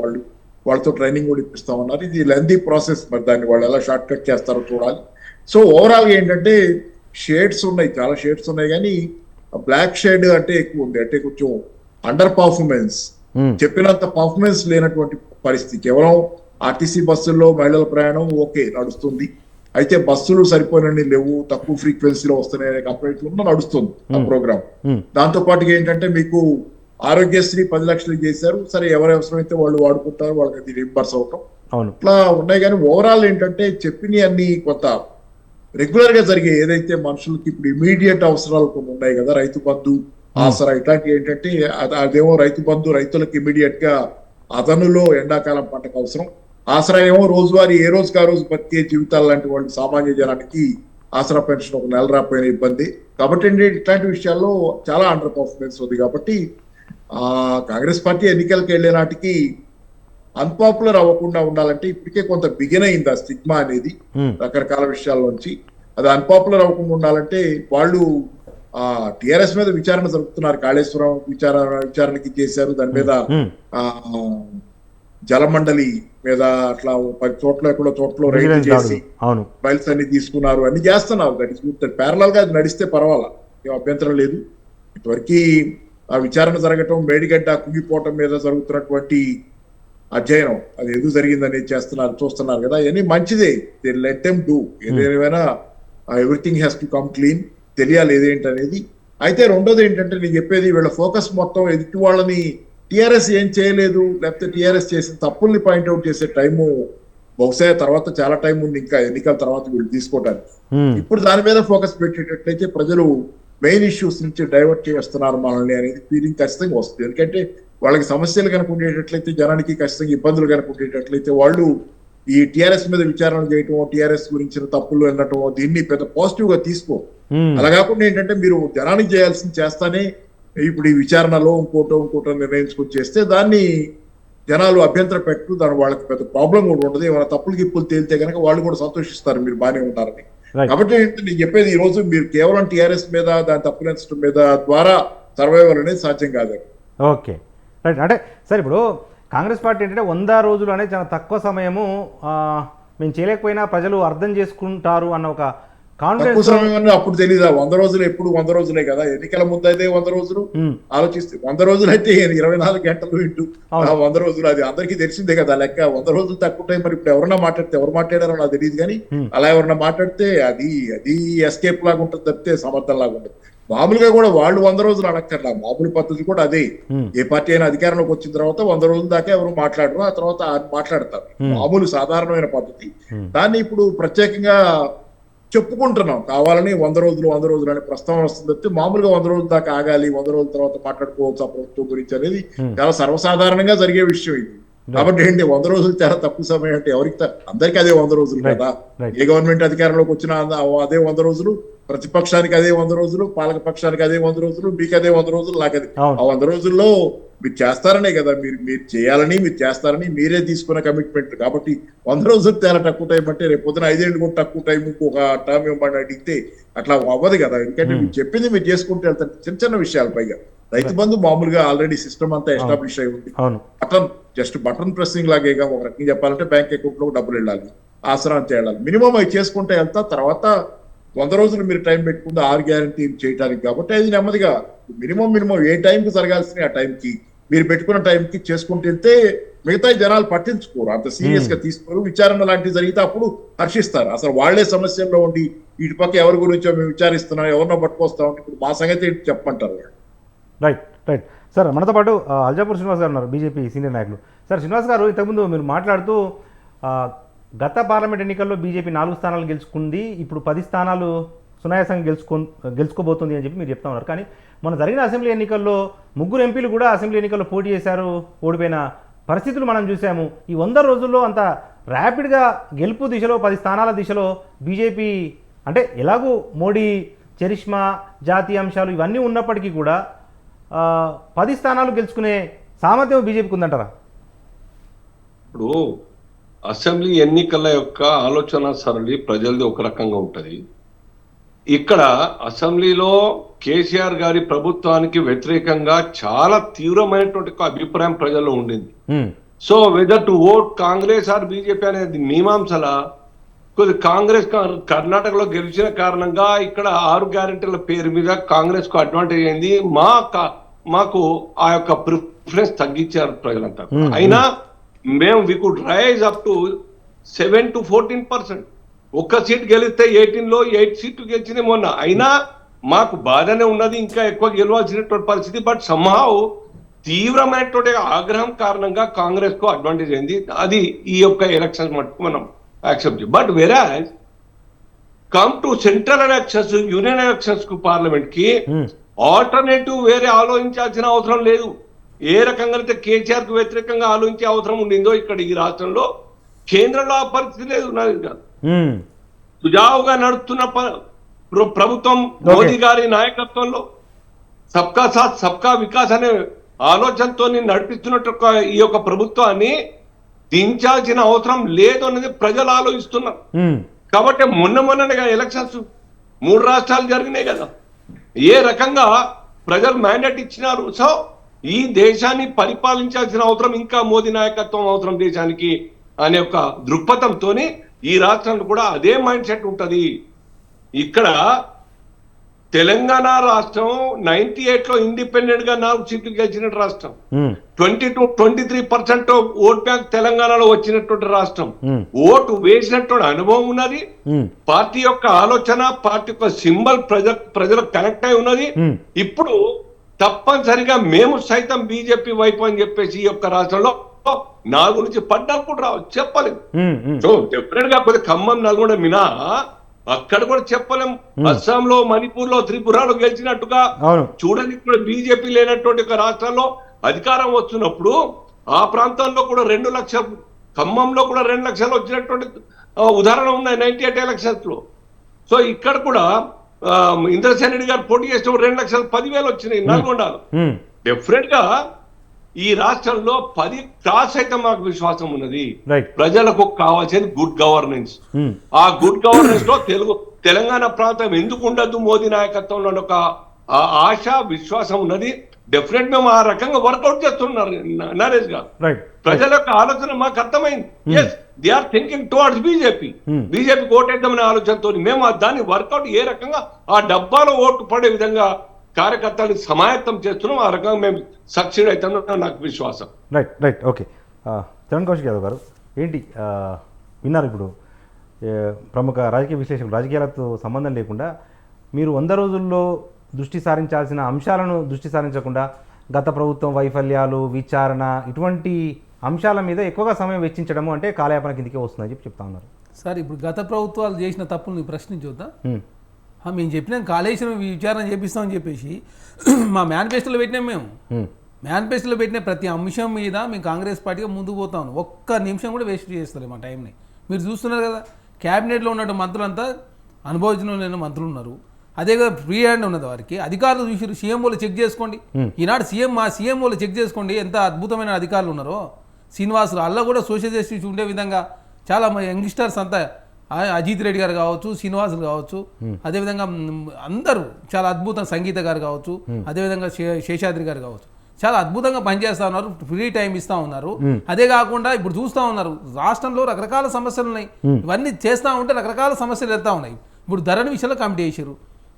వాళ్ళతో ట్రైనింగ్ కూడా ఇప్పిస్తామన్నారు. ఇది లెందీ ప్రాసెస్, మరి దాన్ని వాళ్ళు ఎలా షార్ట్ కట్ చేస్తారో చూడాలి. సో ఓవరాల్ గా ఏంటంటే షేడ్స్ ఉన్నాయి, చాలా షేడ్స్ ఉన్నాయి, కానీ బ్లాక్ షేడ్ అంటే ఎక్కువ ఉంది. అంటే కొంచెం అండర్ పర్ఫార్మెన్స్, చెప్పినంత పర్ఫార్మెన్స్ లేనటువంటి పరిస్థితి. కేవలం ఆర్టీసీ బస్సుల్లో మహిళల ప్రయాణం ఓకే నడుస్తుంది, అయితే బస్సులు సరిపోయినన్ని లేవు, తక్కువ ఫ్రీక్వెన్సీలో వస్తున్నాయి కంప్లైంట్లు ఉన్న నడుస్తుంది ఆ ప్రోగ్రామ్. దాంతో పాటుగా ఏంటంటే మీకు ఆరోగ్యశ్రీ 10 లక్షలు చేశారు, సరే ఎవరు అవసరమైతే వాళ్ళు వాడుకుంటారు, వాళ్ళకి అది రీంబర్స్ అవటం ఇట్లా ఉన్నాయి. కానీ ఓవరాల్ ఏంటంటే చెప్పినవి అన్ని కొంత రెగ్యులర్ గా జరిగే ఏదైతే మనుషులకి ఇప్పుడు ఇమీడియట్ అవసరాలు కొన్ని ఉన్నాయి కదా, రైతు బంధు, ఆసరా, ఇట్లాంటివి ఏంటంటే అదేమో రైతు బంధు రైతులకు ఇమీడియట్ గా అదనులో ఎండాకాలం పంటకు అవసరం, ఆసరా ఏమో రోజువారీ ఏ రోజుకి ఆ రోజు బతికే జీవితాలు లాంటి వాళ్ళు సామాన్య జనానికి ఆసరా పెన్షన్ ఒక నెల రాపోయిన ఇబ్బంది. కాబట్టి ఇట్లాంటి విషయాల్లో చాలా అండర్ పర్ఫార్మెన్స్ ఉంది. కాబట్టి కాంగ్రెస్ పార్టీ ఎన్నికలకు వెళ్లే నాటికి అన్పాపులర్ అవ్వకుండా ఉండాలంటే ఇప్పటికే కొంత బిగిన్ అయింది ఆ స్టిగ్మా అనేది రకరకాల విషయాల్లోంచి. అది అన్పాపులర్ అవ్వకుండా ఉండాలంటే వాళ్ళు టిఆర్ఎస్ మీద విచారణ జరుపుతున్నారు. కాళేశ్వరం విచారణకి చేశారు, దాని మీద జలమండలి మీద అట్లా 10 చోట్ల ఎక్కడో చోట్ల రైడ్ చేసి ఫైల్స్ అన్ని తీసుకున్నారు, అన్ని చేస్తున్నారు. That is good. ప్యారలల్ గా అది నడిస్తే పర్వాలా, ఏం అభ్యంతరం లేదు. ఇంతవరకు ఆ విచారణ జరగటం, మేడిగడ్డ కుంగిపోవటం మీద జరుగుతున్నటువంటి అధ్యయనం అది ఎందుకు జరిగిందని చూస్తున్నారు కదా, అవన్నీ మంచిదే. They let them do. ఏదేమైనా everything has to come clean, తెలియాలి ఏదేంటి అనేది. అయితే రెండోది ఏంటంటే నేను చెప్పేది, వీళ్ళ ఫోకస్ మొత్తం ఎదుటి వాళ్ళని టీఆర్ఎస్ ఏం చేయలేదు, లేకపోతే టీఆర్ఎస్ చేసిన తప్పుల్ని పాయింట్అవుట్ చేసే టైము బహుశా తర్వాత చాలా టైం ఉంది ఇంకా ఎన్నికల తర్వాత వీళ్ళు తీసుకోవడానికి. ఇప్పుడు దాని మీద ఫోకస్ పెట్టేటట్లయితే ప్రజలు మెయిన్ ఇష్యూస్ నుంచి డైవర్ట్ చేస్తున్నారు మనల్ని అనేది ఫీలింగ్ ఖచ్చితంగా వస్తుంది. ఎందుకంటే వాళ్ళకి సమస్యలు కనుక ఉండేటట్లయితే, జనానికి ఖచ్చితంగా ఇబ్బందులు కనుక ఉండేటట్లయితే వాళ్ళు ఈ టిఆర్ఎస్ మీద విచారణ చేయటం, టిఆర్ఎస్ గురించిన తప్పులు అనటం, దీన్ని పెద్ద పాజిటివ్ గా తీసుకో. అలా కాకుండా ఏంటంటే మీరు జనానికి చేయాల్సింది చేస్తానే ఇప్పుడు ఈ విచారణలో ఇంకోటో నిర్ణయించుకొని చేస్తే దాన్ని జనాలు అభ్యంతరం పెట్టు, దాని వాళ్ళకి పెద్ద ప్రాబ్లం కూడా ఉండదు. ఏమైనా తప్పులు గిప్పులు తేలితే కనుక వాళ్ళు కూడా సంతోషిస్తారు మీరు బాగానే ఉంటారని. కాబట్టి ఏంటంటే నేను చెప్పేది ఈ రోజు మీరు కేవలం టిఆర్ఎస్ మీద దాని తప్పులు మీద ద్వారా సర్వైవల్ అనేది సాధ్యం కాదు. Okay right. అంటే సార్ ఇప్పుడు కాంగ్రెస్ పార్టీ ఏంటంటే 100 రోజులు అనేది చాలా తక్కువ సమయము, మేము చేయలేకపోయినా ప్రజలు అర్థం చేసుకుంటారు అన్న ఒక కాన్ఫిడెన్స్. అప్పుడు తెలీదా 100 రోజులు? ఎప్పుడు 100 రోజులే కదా, ఎన్నికల ముందు అయితే 100 రోజులు ఆలోచిస్తే 100 రోజులు అయితే 24 గంటలు ఇంటూ 100 రోజులు, అది అందరికీ తెలిసిందే కదా లెక్క. 100 రోజులు తక్కువ టైం. మరి ఇప్పుడు ఎవరన్నా మాట్లాడితే, ఎవరు మాట్లాడారో నాకు తెలియదు కానీ అలా ఎవరన్నా మాట్లాడితే అది ఎస్కేప్ లాగా ఉంటుంది తప్పితే సమర్థం లాగా ఉంటుంది. మామూలుగా కూడా వాళ్ళు 100 రోజులు అడగట్లా, మామూలు పద్ధతి కూడా అదే. ఏ పార్టీ అయినా అధికారంలోకి వచ్చిన తర్వాత 100 రోజుల దాకా ఎవరు మాట్లాడరు, ఆ తర్వాత మాట్లాడతారు. మామూలు సాధారణమైన పద్ధతి. దాన్ని ఇప్పుడు ప్రత్యేకంగా చెప్పుకుంటున్నాం కావాలని 100 రోజులు అనే ప్రస్తావన వస్తుంది తప్పితే మామూలుగా 100 రోజుల దాకా ఆగాలి, 100 రోజుల తర్వాత మాట్లాడుకోవచ్చు ఆ ప్రభుత్వం గురించి అనేది చాలా సర్వసాధారణంగా జరిగే విషయం ఇది. కాబట్టి ఏంటి 100 రోజులు చాలా తక్కువ సమయం అంటే ఎవరికి? అందరికీ అదే 100 రోజులు కదా. ఏ గవర్నమెంట్ అధికారంలోకి వచ్చినా అదే 100 రోజులు, ప్రతిపక్షానికి అదే 100 రోజులు, పాలక పక్షానికి అదే 100 రోజులు, మీకు అదే 100 రోజులు, నాకు అదే. ఆ 100 రోజుల్లో మీరు చేస్తారనే కదా, మీరు చేయాలని, మీరు చేస్తారని మీరే తీసుకున్న కమిట్మెంట్. కాబట్టి 100 రోజులు చాలా తక్కువ టైం అంటే రేపు పొద్దున 5 ఏళ్ళు కూడా తక్కువ టైం ఒక టర్మ్ ఇవ్వమని అడిగితే అట్లా అవ్వదు కదా. ఎందుకంటే మీరు చెప్పింది మీరు చేసుకుంటే వెళ్తారు. చిన్న చిన్న విషయాలు, పైగా రైతు బంధు మామూలుగా ఆల్రెడీ సిస్టమ్ అంతా ఎస్టాబ్లిష్ అయి ఉంది. బటన్ ప్రెస్సింగ్ లాగేగా ఒక రకంగా చెప్పాలంటే బ్యాంక్ అకౌంట్ లో డబ్బులు వెళ్ళాలి, ఆసరా అంతే వెళ్ళాలి. మినిమం అవి చేసుకుంటే వెళ్తా. తర్వాత 100 రోజులు మీరు టైం పెట్టుకుంటే 6 గ్యారంటీ చేయడానికి. కాబట్టి అది నెమ్మదిగా మినిమం ఏ టైంకి జరగాల్సిన ఆ టైంకి మీరు పెట్టుకున్న టైంకి చేసుకుంటూ వెళ్తే మిగతా జనాలు పట్టించుకోరు, అంత సీరియస్ గా తీసుకోరు. విచారణ లాంటివి జరిగితే అప్పుడు హర్షిస్తారు. అసలు వాళ్లే సమస్యల్లో ఉండి ఇటు పక్క ఎవరి గురించో మేము విచారిస్తున్నాం, ఎవరినో పట్టుకొస్తాం, ఇప్పుడు మా సంగతి చెప్పమంటారు. రైట్ రైట్ సార్, మనతో పాటు అల్జాపూర్ శ్రీనివాస్ గారు ఉన్నారు, బీజేపీ సీనియర్ నాయకులు. సార్ శ్రీనివాస్ గారు, ఇంతకుముందు మీరు మాట్లాడుతూ గత పార్లమెంట్ ఎన్నికల్లో బీజేపీ 4 స్థానాలు గెలుచుకుంది, ఇప్పుడు 10 స్థానాలు సునాయాసంగా గెలుచుకోబోతుంది అని చెప్పి మీరు చెప్తా ఉన్నారు. కానీ మన జరిగిన అసెంబ్లీ ఎన్నికల్లో 3 ఎంపీలు కూడా అసెంబ్లీ ఎన్నికల్లో పోటీ చేశారు, ఓడిపోయిన పరిస్థితులు మనం చూసాము. ఈ 100 రోజుల్లో అంత ర్యాపిడ్గా గెలుపు దిశలో 10 స్థానాల దిశలో బీజేపీ అంటే ఎలాగూ మోడీ చరిష్మా జాతీయ అంశాలు ఇవన్నీ ఉన్నప్పటికీ కూడా 10 స్థానాలు గెలుచుకునే సామర్థ్యం బీజేపీకి ఉందంటారా? ఇప్పుడు అసెంబ్లీ ఎన్నికల యొక్క ఆలోచన సరళి ప్రజలది ఒక రకంగా ఉంటది. ఇక్కడ అసెంబ్లీలో కేసీఆర్ గారి ప్రభుత్వానికి వ్యతిరేకంగా చాలా తీవ్రమైనటువంటి అభిప్రాయం ప్రజల్లో ఉండింది. So whether to vote Congress or BJP అనేది మీమాంసల కొద్ది కాంగ్రెస్ కర్ణాటకలో గెలిచిన కారణంగా ఇక్కడ 6 గ్యారెంటీల పేరు మీద కాంగ్రెస్ కు అడ్వాంటేజ్ అయింది. మాకు ఆ యొక్క ప్రిఫరెన్స్ తగ్గించారు ప్రజలంతా. అయినా మేము we could rise up to 7 to 14%. ఒక్క సీట్ గెలిస్తే 18లో 8 సీట్లు గెలిచింది మొన్న. అయినా మాకు బాధనే ఉన్నది, ఇంకా ఎక్కువ గెలవాల్సినటువంటి పరిస్థితి. బట్ సమ్హౌ తీవ్రమైనటువంటి ఆగ్రహం కారణంగా కాంగ్రెస్ కు అడ్వాంటేజ్ అయింది. అది ఈ యొక్క ఎలక్షన్స్ మటుకు మనం యాక్సెప్ట్ చేయం. బట్ వెరాజ్ come to central elections, union elections కు పార్లమెంట్ కి ఆల్టర్నేటివ్ వేరే ఆలోచించాల్సిన అవసరం లేదు. ఏ రకంగా అయితే కేసీఆర్ కు వ్యతిరేకంగా ఆలోచించే అవసరం ఉండిందో ఇక్కడ ఈ రాష్ట్రంలో, కేంద్రంలో ఆ పరిస్థితి లేదు. సుజావుగా నడుస్తున్న ప్రభుత్వం మోదీ గారి నాయకత్వంలో సబ్కా సాత్ సబ్కా వికాస్ అనే ఆలోచనతో నడిపిస్తున్నట్టు ఈ యొక్క ప్రభుత్వాన్ని దించాల్సిన అవసరం లేదు అనేది ప్రజలు ఆలోచిస్తున్నారు. కాబట్టి మొన్నగా ఎలక్షన్స్ 3 రాష్ట్రాలు జరిగినాయి కదా, ఏ రకంగా ప్రజలు మ్యాండేట్ ఇచ్చినారు. సో ఈ దేశాన్ని పరిపాలించాల్సిన అవసరం ఇంకా మోదీ నాయకత్వం అవసరం దేశానికి అనే ఒక దృక్పథంతో ఈ రాష్ట్రంలో కూడా అదే మైండ్ సెట్ ఉంటది. ఇక్కడ తెలంగాణ రాష్ట్రం 98లో ఇండిపెండెంట్ గా 4 సీట్లు గెలిచిన రాష్ట్రం, 22-23% ఓట్ బ్యాంక్ తెలంగాణలో వచ్చినటువంటి రాష్ట్రం, ఓటు వేసినటువంటి అనుభవం ఉన్నది. పార్టీ యొక్క ఆలోచన, పార్టీ యొక్క సింబల్ ప్రజలకు కనెక్ట్ అయి ఉన్నది. ఇప్పుడు తప్పనిసరిగా మేము సైతం బీజేపీ వైపు అని చెప్పేసి ఈ యొక్క రాష్ట్రంలో 4 నుంచి 14 కూడా రావచ్చు, చెప్పలేదు. సో డెఫినెట్ గా కొద్దిగా ఖమ్మం, నల్గొండ మినా అక్కడ కూడా చెప్పలేం. అస్సాంలో, మణిపూర్ లో, త్రిపురలో గెలిచినట్టుగా చూడండి, ఇప్పుడు బీజేపీ లేనటువంటి ఒక రాష్ట్రాల్లో అధికారం వస్తున్నప్పుడు ఆ ప్రాంతంలో కూడా 2 లక్షలు, ఖమ్మంలో కూడా 2 లక్షలు వచ్చినటువంటి ఉదాహరణ ఉన్నాయి 98 ఎలక్షన్స్ లో. సో ఇక్కడ కూడా ఇంద్రసేన్ రెడ్డి గారు పోటీ చేసిన 2,10,000 వచ్చినాయి నల్గొండలో. డెఫినెట్ గా ఈ రాష్ట్రంలో 10 క్రాస్ అయితే మాకు విశ్వాసం ఉన్నది. ప్రజలకు కావాల్సిన గుడ్ గవర్నెన్స్. ఆ గుడ్ గవర్నెన్స్ లో తెలంగాణ ప్రాంతం ఎందుకు ఉండదు మోదీ నాయకత్వంలో ఒక ఆశ విశ్వాసం ఉన్నది. డెఫినెట్ మేము ఆ రకంగా వర్కౌట్ చేస్తున్నారు నరేష్ గారు. ప్రజల యొక్క ఆలోచన మాకు అర్థమైంది. Yes, they are thinking towards BJP. బీజేపీకి ఓటేద్దామనే ఆలోచనతో మేము దాన్ని వర్కౌట్ ఏ రకంగా ఆ డబ్బాలో ఓటు పడే విధంగా కార్యకర్తలను సమాయత్తం చేస్తున్నాం. ఆ రకంగా మేము సక్సీడ్ అవుతామని నాకు విశ్వాసం. Right okay. చరణ్ కౌశిక్ యాదవ్ గారు, ఏంటి విన్నారు ఇప్పుడు ప్రముఖ రాజకీయ విశ్లేషకులు, రాజకీయాలతో సంబంధం లేకుండా మీరు 100 రోజుల్లో దృష్టి సారించాల్సిన అంశాలను దృష్టి సారించకుండా గత ప్రభుత్వం వైఫల్యాలు, విచారణ, ఇటువంటి అంశాల మీద ఎక్కువగా సమయం వెచ్చించడము అంటే కాలయాపన కిందకే వస్తుందని చెప్తా ఉన్నారు. సార్, ఇప్పుడు గత ప్రభుత్వాలు చేసిన తప్పుల్ని ప్రశ్నించొద్దా? మేము చెప్పినాం కాళేశ్వరం విచారణ చేపిస్తామని చెప్పేసి మా మేనిఫెస్టోలో పెట్టినాం. మేము మేనిఫెస్టోలో పెట్టిన ప్రతి అంశం మీద మేము కాంగ్రెస్ పార్టీగా ముందుకు పోతా ఉన్నాం. ఒక్క నిమిషం కూడా వేస్ట్ చేస్తలేము మా టైంని. మీరు చూస్తున్నారు కదా, క్యాబినెట్లో ఉన్న మంత్రులంతా అనుభవించిన లేని మంత్రులు ఉన్నారు. అదే కదా ఫ్రీ హ్యాండ్ ఉన్నది వారికి. అధికారులు చూసి సీఎంఓలు చెక్ చేసుకోండి. ఈనాడు మా సీఎంఓలు చెక్ చేసుకోండి ఎంత అద్భుతమైన అధికారులు ఉన్నారో. శ్రీనివాసులు అల్ల కూడా సోషల్ జస్టిస్ ఉండే విధంగా చాలా యంగ్స్టర్స్ అంతా, అజిత్ రెడ్డి గారు కావచ్చు, శ్రీనివాసులు కావచ్చు, అదేవిధంగా అందరూ చాలా అద్భుతం, సంగీత గారు కావచ్చు, అదేవిధంగా శేషాద్రి గారు కావచ్చు, చాలా అద్భుతంగా పనిచేస్తూ ఉన్నారు. ఫ్రీ టైం ఇస్తూ ఉన్నారు. అదే కాకుండా ఇప్పుడు చూస్తూ ఉన్నారు రాష్ట్రంలో రకరకాల సమస్యలు ఉన్నాయి. ఇవన్నీ చేస్తూ ఉంటే రకరకాల సమస్యలు వెళ్తూ ఉన్నాయి. ఇప్పుడు ధరణి విషయంలో కమిటీ చేశారు.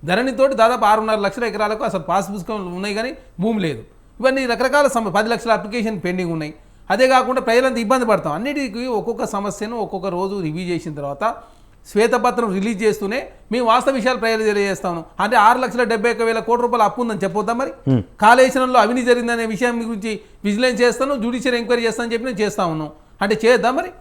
ధరణితోటి దాదాపు 6.5 లక్షల ఎకరాలకు అసలు పాస్ పుస్తకం ఉన్నాయి కానీ భూమి లేదు. ఇవన్నీ రకరకాల 10 లక్షల అప్లికేషన్ పెండింగ్ ఉన్నాయి. అదే కాకుండా ప్రజలంతా ఇబ్బంది పడతాం. అన్నిటికీ ఒక్కొక్క సమస్యను ఒక్కొక్క రోజు రివ్యూ చేసిన తర్వాత శ్వేతపత్రం రిలీజ్ చేస్తూనే మేము వాస్తవ విషయాలు ప్రజలు తెలియజేస్తాను. అంటే 6,71,000 కోట్ల రూపాయలు అప్పు ఉందని చెప్పొద్దాం. మరి కాళేశ్వరంలో అవినీతి జరిగిందనే విషయం గురించి విజిలెన్స్ చేస్తాను, జ్యుడిషియల్ ఎంక్వైరీ చేస్తానని చెప్పి నేను చేస్తా ఉన్నాను. అంటే చేద్దాం. మరి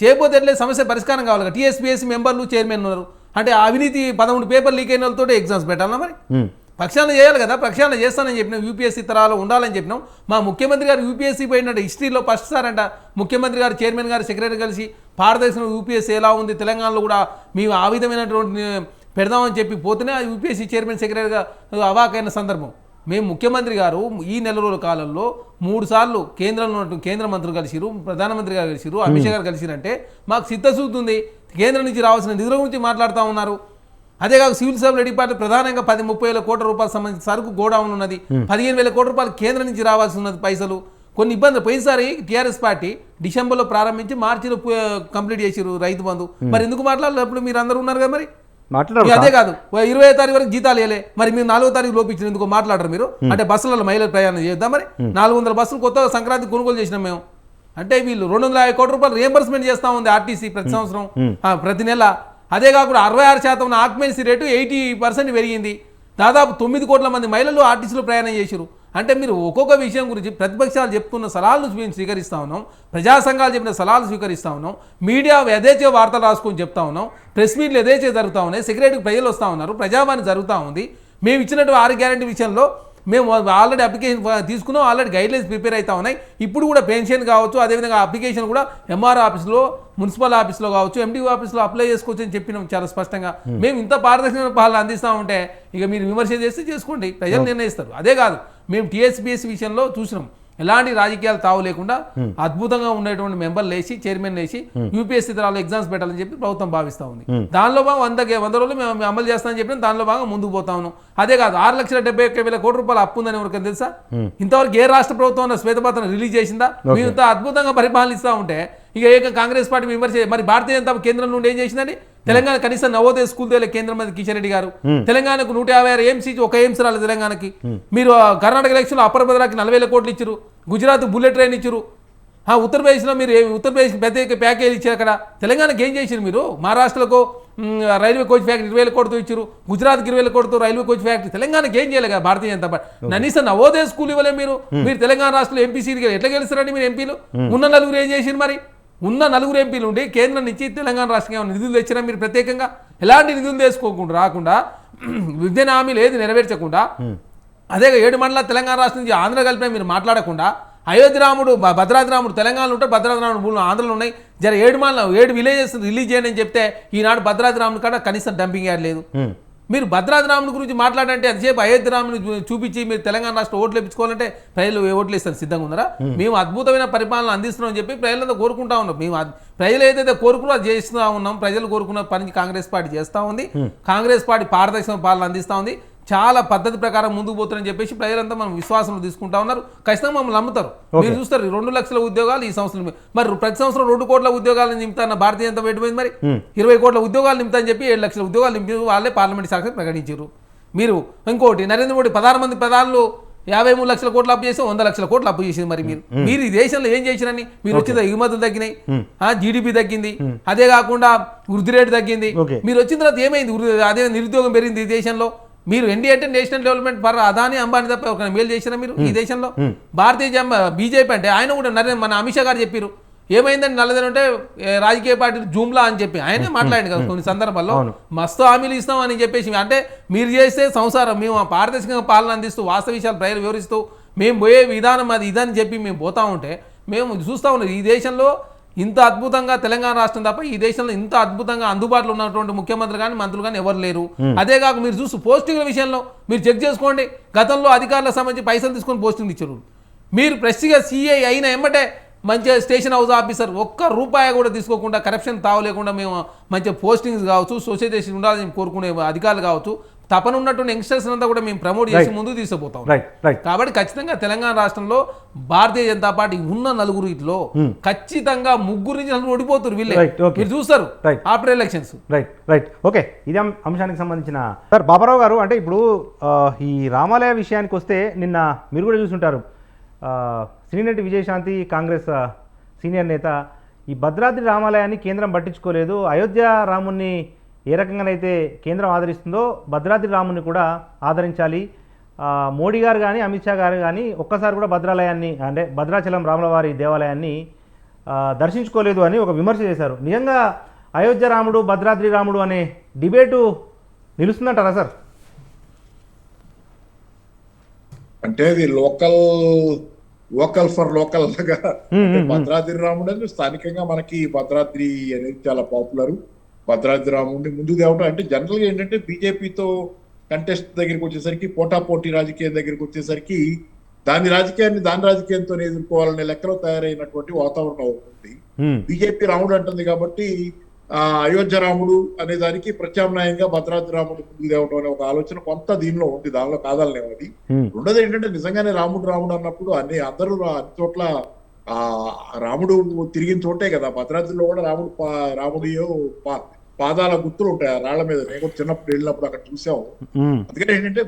చేయకపోతే ఎట్లే సమస్య పరిష్కారం కావాలి. టీఎస్పీఎస్సీ మెంబర్లు, చైర్మన్ ఉన్నారు. అంటే అవినీతి 13 పేపర్ లీక్ అయిన వాళ్ళతో ఎగ్జామ్స్ పెట్టాలా? మరి ప్రక్షాళన చేయాలి కదా. ప్రక్షాళన చేస్తానని చెప్పినాం. యూపీఎస్సీ తరాలు ఉండాలని చెప్పినాం. మా ముఖ్యమంత్రి గారు యూపీఎస్సీ పోయినట్టు హిస్టరీలో ఫస్ట్ సార్ అంట ముఖ్యమంత్రి గారు, చైర్మన్ గారు, సెక్రటరీ కలిసి భారతదేశంలో యూపీఎస్సీ ఎలా ఉంది, తెలంగాణలో కూడా మేము ఆ విధమైనటువంటి పెడదామని చెప్పి పోతేనే ఆ యూపీఎస్సీ చైర్మన్, సెక్రటరీగా అవాకైన సందర్భం. మేము ముఖ్యమంత్రి గారు ఈ నెల రోజుల కాలంలో 3 సార్లు కేంద్రంలో కేంద్ర మంత్రులు కలిసిరు, ప్రధానమంత్రి గారు కలిసిరు, అమిత్ షా గారు కలిసిరంటే మాకు సిద్ధశుద్ధి ఉంది. కేంద్రం నుంచి రావాల్సిన నిధుల గురించి మాట్లాడుతూ ఉన్నారు. అదే కాక సివిల్ సప్లై డిపార్ట్మెంట్ ప్రధానంగా 10-30 కోట్ల రూపాయలు సంబంధించిన సరుకు గోడౌన్ ఉన్నది. 15,000 కోట్ల రూపాయలు కేంద్రం నుంచి రావాల్సి ఉన్నది పైసలు. కొన్ని ఇబ్బందులు పోయినసారి టీఆర్ఎస్ పార్టీ డిసెంబర్లో ప్రారంభించి మార్చిలో కంప్లీట్ చేసిరు రైతు బంధు. మరి ఎందుకు మాట్లాడలేదు? మీరు అందరూ ఉన్నారు కదా. మరి అదే కాదు 20వ తారీఖు వరకు జీతాలు వేయలే. మరి మీరు 4వ తారీఖు లోపించిన ఎందుకు మాట్లాడరు మీరు? అంటే బస్సులలో మహిళలు ప్రయాణం చేద్దాం. మరి 400 బస్సులు కొత్త సంక్రాంతి కొనుగోలు చేసినాం మేము. అంటే వీళ్ళు 250 కోట్ల రూపాయలు రియంబర్స్మెంట్ చేస్తా ఉంది ఆర్టీసీ ప్రతి సంవత్సరం, ప్రతి నెల. అదే కాకుండా 66% ఆక్యుపెన్సీ రేటు 80% పెరిగింది. దాదాపు 9 కోట్ల మంది మహిళలు ఆర్టీసీలో ప్రయాణం చేశారు. అంటే మీరు ఒక్కొక్క విషయం గురించి ప్రతిపక్షాలు చెప్తున్న సలహాలను మేము స్వీకరిస్తూ ఉన్నాం, ప్రజా సంఘాలు చెప్పిన సలహాలు స్వీకరిస్తూ ఉన్నాం, మీడియా యథేచ్ఛ వార్తలు రాసుకొని చెప్తా ఉన్నాం, ప్రెస్ మీట్లు యథేచ్ఛ జరుగుతూ ఉన్నాయి, సెక్రటరీకి ప్రజలు వస్తూ ఉన్నారు, ప్రజావాణి జరుగుతూ ఉంది. మేము ఇచ్చినట్టు 6 గ్యారెంటీ విషయంలో మేము ఆల్రెడీ అప్లికేషన్ తీసుకున్నాం, ఆల్రెడీ గైడ్లైన్స్ ప్రిపేర్ అవుతా ఉన్నాయి. ఇప్పుడు కూడా పెన్షన్ కావచ్చు, అదేవిధంగా అప్లికేషన్ కూడా ఎంఆర్ఓ ఆఫీస్లో, మున్సిపల్ ఆఫీస్లో కావచ్చు, ఎండిఓ ఆఫీస్లో అప్లై చేసుకోవచ్చు అని చెప్పినాం చాలా స్పష్టంగా. మేము ఇంత పారదర్శకమైన పాలన అందిస్తూ ఉంటే ఇక మీరు విమర్శ చేస్తే చేసుకోండి, ప్రజలు నిర్ణయిస్తారు. అదే కాదు, మేము టీఎస్పీఎస్సీ విషయంలో చూసినాం ఎలాంటి రాజకీయాలు తావు లేకుండా అద్భుతంగా ఉండేటువంటి మెంబర్లు లేచి, చైర్మన్ లేచి యూపీఎస్సీ తరాలు ఎగ్జామ్స్ పెట్టాలని చెప్పి ప్రభుత్వం భావిస్తూ ఉంది. దానిలో భాగం 100 రోజులు మేము అమలు చేస్తామని చెప్పిన దానిలో భాగం ముందుకు పోతా ఉన్నాం. అదే కాదు 6,71,000 కోట్ల రూపాయలు అప్పు ఉందని ఎవరికైనా తెలుసా? ఇంతవరకు ఏ రాష్ట్ర ప్రభుత్వం శ్వేతపత్రం రిలీజ్ చేసిందా? మేము ఇంత అద్భుతంగా పరిపాలనిస్తూ ఉంటే ఇక ఏక కాంగ్రెస్ పార్టీ విమర్శ. మరి భారతీయ జనతా కేంద్రం నుండి ఏం చేసిందండి? తెలంగాణ కనీసం నవోదయ స్కూల్ తేలే కేంద్ర మంత్రి కిషన్ రెడ్డి గారు. తెలంగాణకు 156 ఎయిమ్స్ ఇచ్చి ఒక ఎయిమ్స్ రాలేదు తెలంగాణకి. మీరు కర్ణాటక ఎలక్షన్లో అప్పర్ భద్రాకి 40,000 కోట్లు ఇచ్చారు, గుజరాత్ బుల్లెట్ ట్రైన్ ఇచ్చారు, ఉత్తరప్రదేశ్లో మీరు ఉత్తరప్రదేశ్ ప్రత్యేక ప్యాకేజ్ ఇచ్చారు. అక్కడ తెలంగాణకి ఏం చేశారు మీరు? మహారాష్ట్రకు రైల్వే కోచ్ ఫ్యాక్టరీ 20,000 కోట్లతో ఇచ్చారు, గుజరాత్కి 20,000 కోట్లతో రైల్వే కోచ్ ఫ్యాక్టరీ. తెలంగాణకి ఏం చేయలేదు కదా భారతీయ జనతా పార్టీ. కనీసం నవోదయ స్కూల్ ఇవ్వలే మీరు. మీరు తెలంగాణ రాష్ట్రంలో ఎంపీ సీట్ ఎట్లా గెలుస్తారండి మీరు? ఎంపీలు ఉన్న 4 ఏం చేసింది? మరి ఉన్న 4 ఎంపీలు ఉండి కేంద్రం నుంచి తెలంగాణ రాష్ట్రం నిధులు తెచ్చినా మీరు? ప్రత్యేకంగా ఎలాంటి నిధులు తెచ్చుకోకుండా రాకుండా విద్యన హామీలు ఏది నెరవేర్చకుండా అదే 7 మండలాలు తెలంగాణ రాష్ట్రం నుంచి ఆంధ్ర కలిపిన మీరు మాట్లాడకుండా అయోధ్య రాముడు భద్రాద్రి రాముడు తెలంగాణలో ఉంటే భద్రాద్రి రాముడు భూములు ఆంధ్రలో ఉన్నాయి, జర 7 విలేజెస్ రిలీజ్ చేయండి అని చెప్తే ఈనాడు భద్రాద్రి రాముడు కాడ కనీసం డంపింగ్ యార్డ్ లేదు. మీరు భద్రాద్రి రాముడి గురించి మాట్లాడంటే అదిసేపు అయోధ్య రాముని చూపించి మీరు తెలంగాణ రాష్ట్ర ఓట్లు వేయించుకోవాలంటే ప్రజలు ఓట్లు ఇస్తారు సిద్ధంగా ఉన్నారా? మేము అద్భుతమైన పరిపాలన అందిస్తున్నామని చెప్పి ప్రజలంతా కోరుకుంటా ఉన్నాం. మేము ప్రజలు ఏదైతే కోరుకున్నా అది చేస్తూ ఉన్నాం. ప్రజలు కోరుకున్న పని కాంగ్రెస్ పార్టీ చేస్తూ ఉంది. కాంగ్రెస్ పార్టీ పారదర్శక పాలన అందిస్తూ ఉంది. చాలా పద్ధతి ప్రకారం ముందుకు పోతుందని చెప్పేసి ప్రజలంతా మనం విశ్వాసంలో తీసుకుంటా ఉన్నారు. ఖచ్చితంగా మమ్మల్ని నమ్ముతారు. మీరు చూస్తారు 2 లక్షల ఉద్యోగాలు ఈ సంవత్సరం, మరి ప్రతి సంవత్సరం 2 కోట్ల ఉద్యోగాలను నింపుతాన్న భారతీయ జనతా పెట్టిపోయింది. మరి 20 కోట్ల ఉద్యోగాలు నింపుతాని చెప్పి 7 లక్షల ఉద్యోగాలు నింపి వాళ్ళే పార్లమెంట్ సాక్షి ప్రకటించారు. మీరు ఇంకోటి నరేంద్ర మోడీ 16 మంది ప్రధానులు 53 లక్షల కోట్లు అప్పు చేసి 100 లక్షల కోట్లు అప్పు చేసింది. మరి మీరు ఈ దేశంలో ఏం చేసిరని? మీరు వచ్చిన ఎగుమతులు తగ్గినాయి, జీడిపి తగ్గింది, అదే కాకుండా వృద్ధి రేటు తగ్గింది. మీరు వచ్చిన తర్వాత ఏమైంది? అదే నిరుద్యోగం పెరిగింది ఈ దేశంలో. మీరు ఎన్డీఏ అంటే national development for Adani Ambani తప్ప ఒక మేలు చేసినా మీరు ఈ దేశంలో? బీజేపీ అంటే ఆయన కూడా మన అమిత్ షా గారు చెప్పారు ఏమైందని నల్లదని అంటే రాజకీయ పార్టీ జూమ్లా అని చెప్పి ఆయనే మాట్లాడింది కదా కొన్ని సందర్భాల్లో. మస్తు హామీలు ఇస్తాం అని చెప్పేసి, అంటే మీరు చేస్తే సంసారం మేము పారదర్శకంగా పాలన అందిస్తూ వాస్తవ విషయాలు ప్రజలు వివరిస్తూ మేము పోయే విధానం అది ఇదని చెప్పి మేము పోతా ఉంటే మేము చూస్తూ ఉన్నాం. ఈ దేశంలో ఇంత అద్భుతంగా తెలంగాణ రాష్ట్రం తప్ప ఈ దేశంలో ఇంత అద్భుతంగా అందుబాటులో ఉన్నటువంటి ముఖ్యమంత్రి కానీ మంత్రులు కానీ ఎవరు లేరు. అదే కాక మీరు చూసి పోస్టింగ్ల విషయంలో మీరు చెక్ చేసుకోండి. గతంలో అధికారులకు సంబంధించి పైసలు తీసుకొని పోస్టింగ్ ఇచ్చారు. మీరు ప్రెస్గా సీఐ అయిన ఎమ్మటే మంచిగా స్టేషన్ హౌస్ ఆఫీసర్ ₹1 కూడా తీసుకోకుండా కరప్షన్ తావలేకుండా మేము మంచిగా పోస్టింగ్స్ కావచ్చు సొసైటేషన్ ఉండాలని కోరుకునే అధికారులు కావచ్చు తపన ఉన్నటువంటి యంగ్స్టర్స్ అంతా కూడా మేము ప్రమోట్ చేసి ముందుకు తీసుకుపోతాం. కాబట్టి ఖచ్చితంగా తెలంగాణ రాష్ట్రంలో భారతీయ జనతా పార్టీ ఉన్న 9 ఖచ్చితంగా 3 నుంచి 4 ఓడిపోతారు. వీళ్ళే మీరు చూస్తారు ఆఫ్టర్ ఎలక్షన్స్. రైట్ ఓకే, ఇదే అంశానికి సంబంధించిన సార్ బాబారావు గారు. అంటే ఇప్పుడు ఈ రామాలయ విషయానికి వస్తే నిన్న మీరు కూడా చూసుంటారు, శ్రీనటి విజయశాంతి కాంగ్రెస్ సీనియర్ నేత ఈ భద్రాద్రి రామాలయాన్ని కేంద్రం పట్టించుకోలేదు, అయోధ్య రాముని ఏ రకంగానైతే కేంద్రం ఆదరిస్తుందో భద్రాద్రి రాముని కూడా ఆదరించాలి, మోడీ గారు కానీ అమిత్ షా గారు కానీ ఒక్కసారి కూడా భద్రాలయాన్ని అంటే భద్రాచలం రాములవారి దేవాలయాన్ని దర్శించుకోలేదు అని ఒక విమర్శ చేశారు. నిజంగా అయోధ్య రాముడు భద్రాద్రి రాముడు అనే డిబేటు నిలుస్తుందంటారా సార్? అంటే అది లోకల్ ఫర్ లోకల్ లాగా భద్రాద్రి రాముడు అని స్థానికంగా మనకి భద్రాద్రి అనేది చాలా పాపులర్. భద్రాద్రి రాముడిని ముందుకు తేవటం అంటే జనరల్ గా ఏంటంటే బీజేపీతో కంటెస్ట్ దగ్గరికి వచ్చేసరికి పోటాపోటీ రాజకీయం దగ్గరికి వచ్చేసరికి దాని రాజకీయంతో ఎదుర్కోవాలనే లెక్కలో తయారైనటువంటి వాతావరణం అవుతుంది. బీజేపీ రాముడు అంటుంది కాబట్టి అయోధ్య రాముడు అనే దానికి ప్రత్యామ్నాయంగా భద్రాద్రి రాముడు ముందుకు తేవటం అనే ఒక ఆలోచన కొంత దీనిలో ఉంది, దానిలో కాదలనేది. అది రెండోది ఏంటంటే నిజంగానే రాముడు అన్నప్పుడు అందరూ అన్ని చోట్ల రాముడు తిరిగిన చోటే కదా భద్రాద్రిలో కూడా రాముడియో పాదాల గుర్తులు ఉంటాయి రాళ్ల మీద. నేను కూడా చిన్నప్పుడు వెళ్ళినప్పుడు అక్కడ చూసాము. అందుకని ఏంటంటే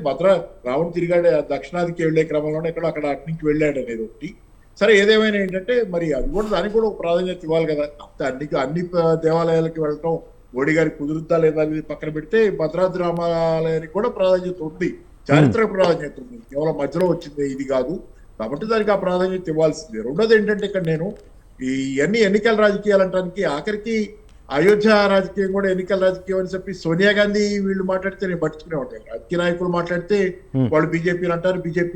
రాముడు తిరిగాడు దక్షిణాదికి వెళ్లే క్రమంలోనే అక్కడ అట్నికి వెళ్ళాడు అనేది ఒకటి. సరే ఏదేమైనా ఏంటంటే మరి అది కూడా దానికి కూడా ఒక ప్రాధాన్యత ఇవ్వాలి కదా. అన్ని దేవాలయాలకి వెళ్ళటం మోడీ గారికి కుదురుద్దా లేదా అనేది పక్కన పెడితే భద్రాద్రి రామాలయానికి కూడా ప్రాధాన్యత ఉంది, చారిత్రక ప్రాధాన్యత ఉంది. కేవలం మధ్యలో వచ్చింది ఇది కాదు కాబట్టి దానికి ఆ ప్రాధాన్యత ఇవ్వాల్సిందే. రెండోది ఏంటంటే ఇక్కడ నేను ఇవన్నీ ఎన్నికల రాజకీయాలు అంటానికి ఆఖరికి అయోధ్య రాజకీయం కూడా ఎన్నికల రాజకీయం అని చెప్పి సోనియా గాంధీ వీళ్ళు మాట్లాడితే నేను పట్టించుకునే ఉంటాను. రాజకీయ నాయకులు మాట్లాడితే వాళ్ళు బీజేపీలు అంటారు, బీజేపీ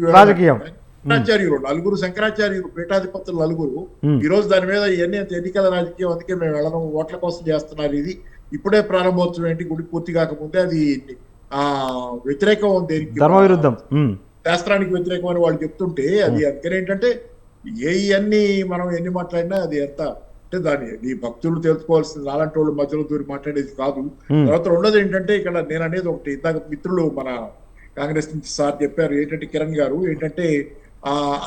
శంకరాచార్యులు శంకరాచార్యులు పీఠాధిపతులు 9 ఈ రోజు దాని మీద ఇవన్నీ అంత ఎన్నికల రాజకీయం అందుకే మేము వెళ్ళడం ఓట్ల కోసం చేస్తున్నారు. ఇది ఇప్పుడే ప్రారంభోత్సవం ఏంటి, గుడి పూర్తి కాకముందే అది వ్యతిరేకం, దేనికి ధర్మవిరుద్ధం, శాస్త్రానికి వ్యతిరేకం అని వాళ్ళు చెప్తుంటే అది అందుకని ఏంటంటే ఇవన్నీ మనం ఎన్ని మాట్లాడినా అది ఎంత అంటే దాని భక్తులు తెలుసుకోవాల్సింది అలాంటి వాళ్ళు మధ్యలో దూరి మాట్లాడేది కాదు. తర్వాత రెండోది ఏంటంటే ఇక్కడ నేను అనేది ఒకటి ఇందాక మిత్రులు మన కాంగ్రెస్ నుంచి సార్ చెప్పారు ఏంటంటే కిరణ్ గారు ఏంటంటే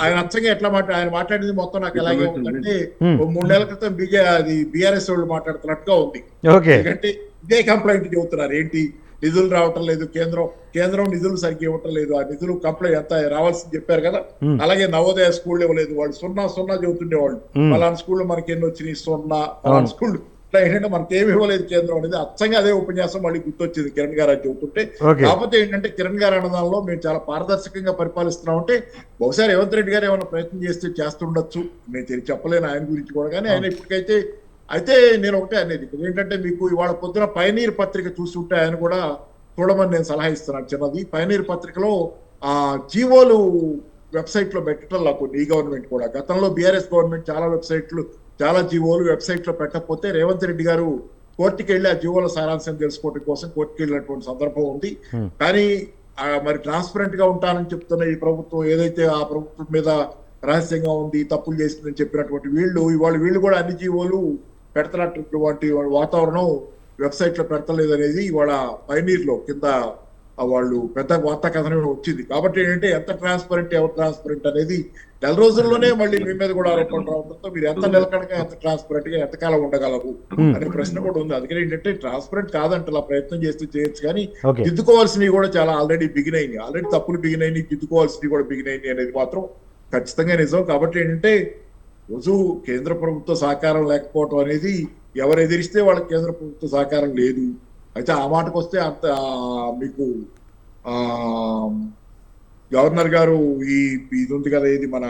ఆయన అచ్చంగా ఎట్లా ఆయన మాట్లాడేది మొత్తం నాకు ఎలాగే ఉందంటే 3 నెలల క్రితం బీఆర్ఎస్ వాళ్ళు మాట్లాడుతున్నట్టుగా ఉంది. ఎందుకంటే ఇదే కంప్లైంట్ చెబుతున్నారు ఏంటి నిధులు రావటం లేదు, కేంద్రం నిధులు సరిగ్గా ఇవ్వటం లేదు, ఆ నిధులు కంప్లైంట్ ఎంత రావాల్సింది చెప్పారు కదా. అలాగే నవోదయ స్కూల్ ఇవ్వలేదు, వాళ్ళు 0 చెబుతుండేవాళ్ళు. పలానా స్కూల్ మనకి ఎన్ని వచ్చినాయి 0, పలానా స్కూల్ ఏంటంటే మనకి ఏమి ఇవ్వలేదు కేంద్రం అనేది అచ్చంగా అదే ఉపన్యాసం మళ్ళీ గుర్తొచ్చింది కిరణ్ గారు అని చెబుతుంటే. కాకపోతే ఏంటంటే కిరణ్ గారు అన్నదానిలో మేము చాలా పారదర్శకంగా పరిపాలిస్తున్నాం అంటే బహుశా రేవంత్ రెడ్డి గారు ఏమైనా ప్రయత్నం చేస్తుండొచ్చు, నేను చెప్పలేను ఆయన గురించి కూడా. కానీ ఆయన ఇప్పటికైతే అయితే నేను ఒకటే అనేది ఏంటంటే మీకు ఇవాళ పొద్దున పయనీర్ పత్రిక చూస్తుంటే ఆయన కూడా చూడమని నేను సలహా ఇస్తున్నాను. చిన్నది పయనీర్ పత్రికలో జీవోలు వెబ్సైట్ లో పెట్టడం కొన్ని ఈ గవర్నమెంట్ కూడా గతంలో బీఆర్ఎస్ గవర్నమెంట్ చాలా వెబ్సైట్లు చాలా జీవోలు వెబ్సైట్ లో పెట్టకపోతే రేవంత్ రెడ్డి గారు కోర్టుకి వెళ్ళి ఆ జీవోల సారాంశం తెలుసుకోవడం కోసం కోర్టుకి వెళ్ళినటువంటి సందర్భం ఉంది. కానీ మరి ట్రాన్స్పరెంట్ గా ఉంటానని చెప్తున్న ఈ ప్రభుత్వం ఏదైతే ఆ ప్రభుత్వం మీద రహస్యంగా ఉంది, తప్పులు చేసిందని చెప్పినటువంటి వీళ్ళు కూడా అన్ని జీవోలు పెడుతున్నటువంటి వాతావరణం వెబ్సైట్ లో పెడతలేదు అనేది ఇవాళ పైనీర్ లో కింద వాళ్ళు పెద్ద వార్తా కథనం వచ్చింది. కాబట్టి ఏంటంటే ఎంత ట్రాన్స్పరెంట్ ఎవరు ట్రాన్స్పరెంట్ అనేది నెల రోజుల్లోనే మళ్ళీ మీ మీద కూడా ఆరోపణ రావడంతో మీరు ఎంత నిలకడగా ఎంత ట్రాన్స్పరెంట్ గా ఎంతకాలం ఉండగలరు అనే ప్రశ్న కూడా ఉంది. అందుకని ఏంటంటే ట్రాన్స్పరెంట్ కాదంటే అలా ప్రయత్నం చేస్తూ చేయొచ్చు, కానీ దిద్దుకోవాల్సినవి కూడా చాలా ఆల్రెడీ బిగిన్ అయినాయి, ఆల్రెడీ తప్పులు బిగిన్ అయినాయి, దిద్దుకోవాల్సినవి కూడా బిగిన్ అయినాయి అనేది మాత్రం ఖచ్చితంగా నిజం. కాబట్టి ఏంటంటే రోజు కేంద్ర ప్రభుత్వ సహకారం లేకపోవటం అనేది ఎవరు ఎదిరిస్తే వాళ్ళకి కేంద్ర ప్రభుత్వ సహకారం లేదు. అయితే ఆ మాటకు వస్తే అంత మీకు గవర్నర్ గారు ఇది ఉంది కదా, ఇది మన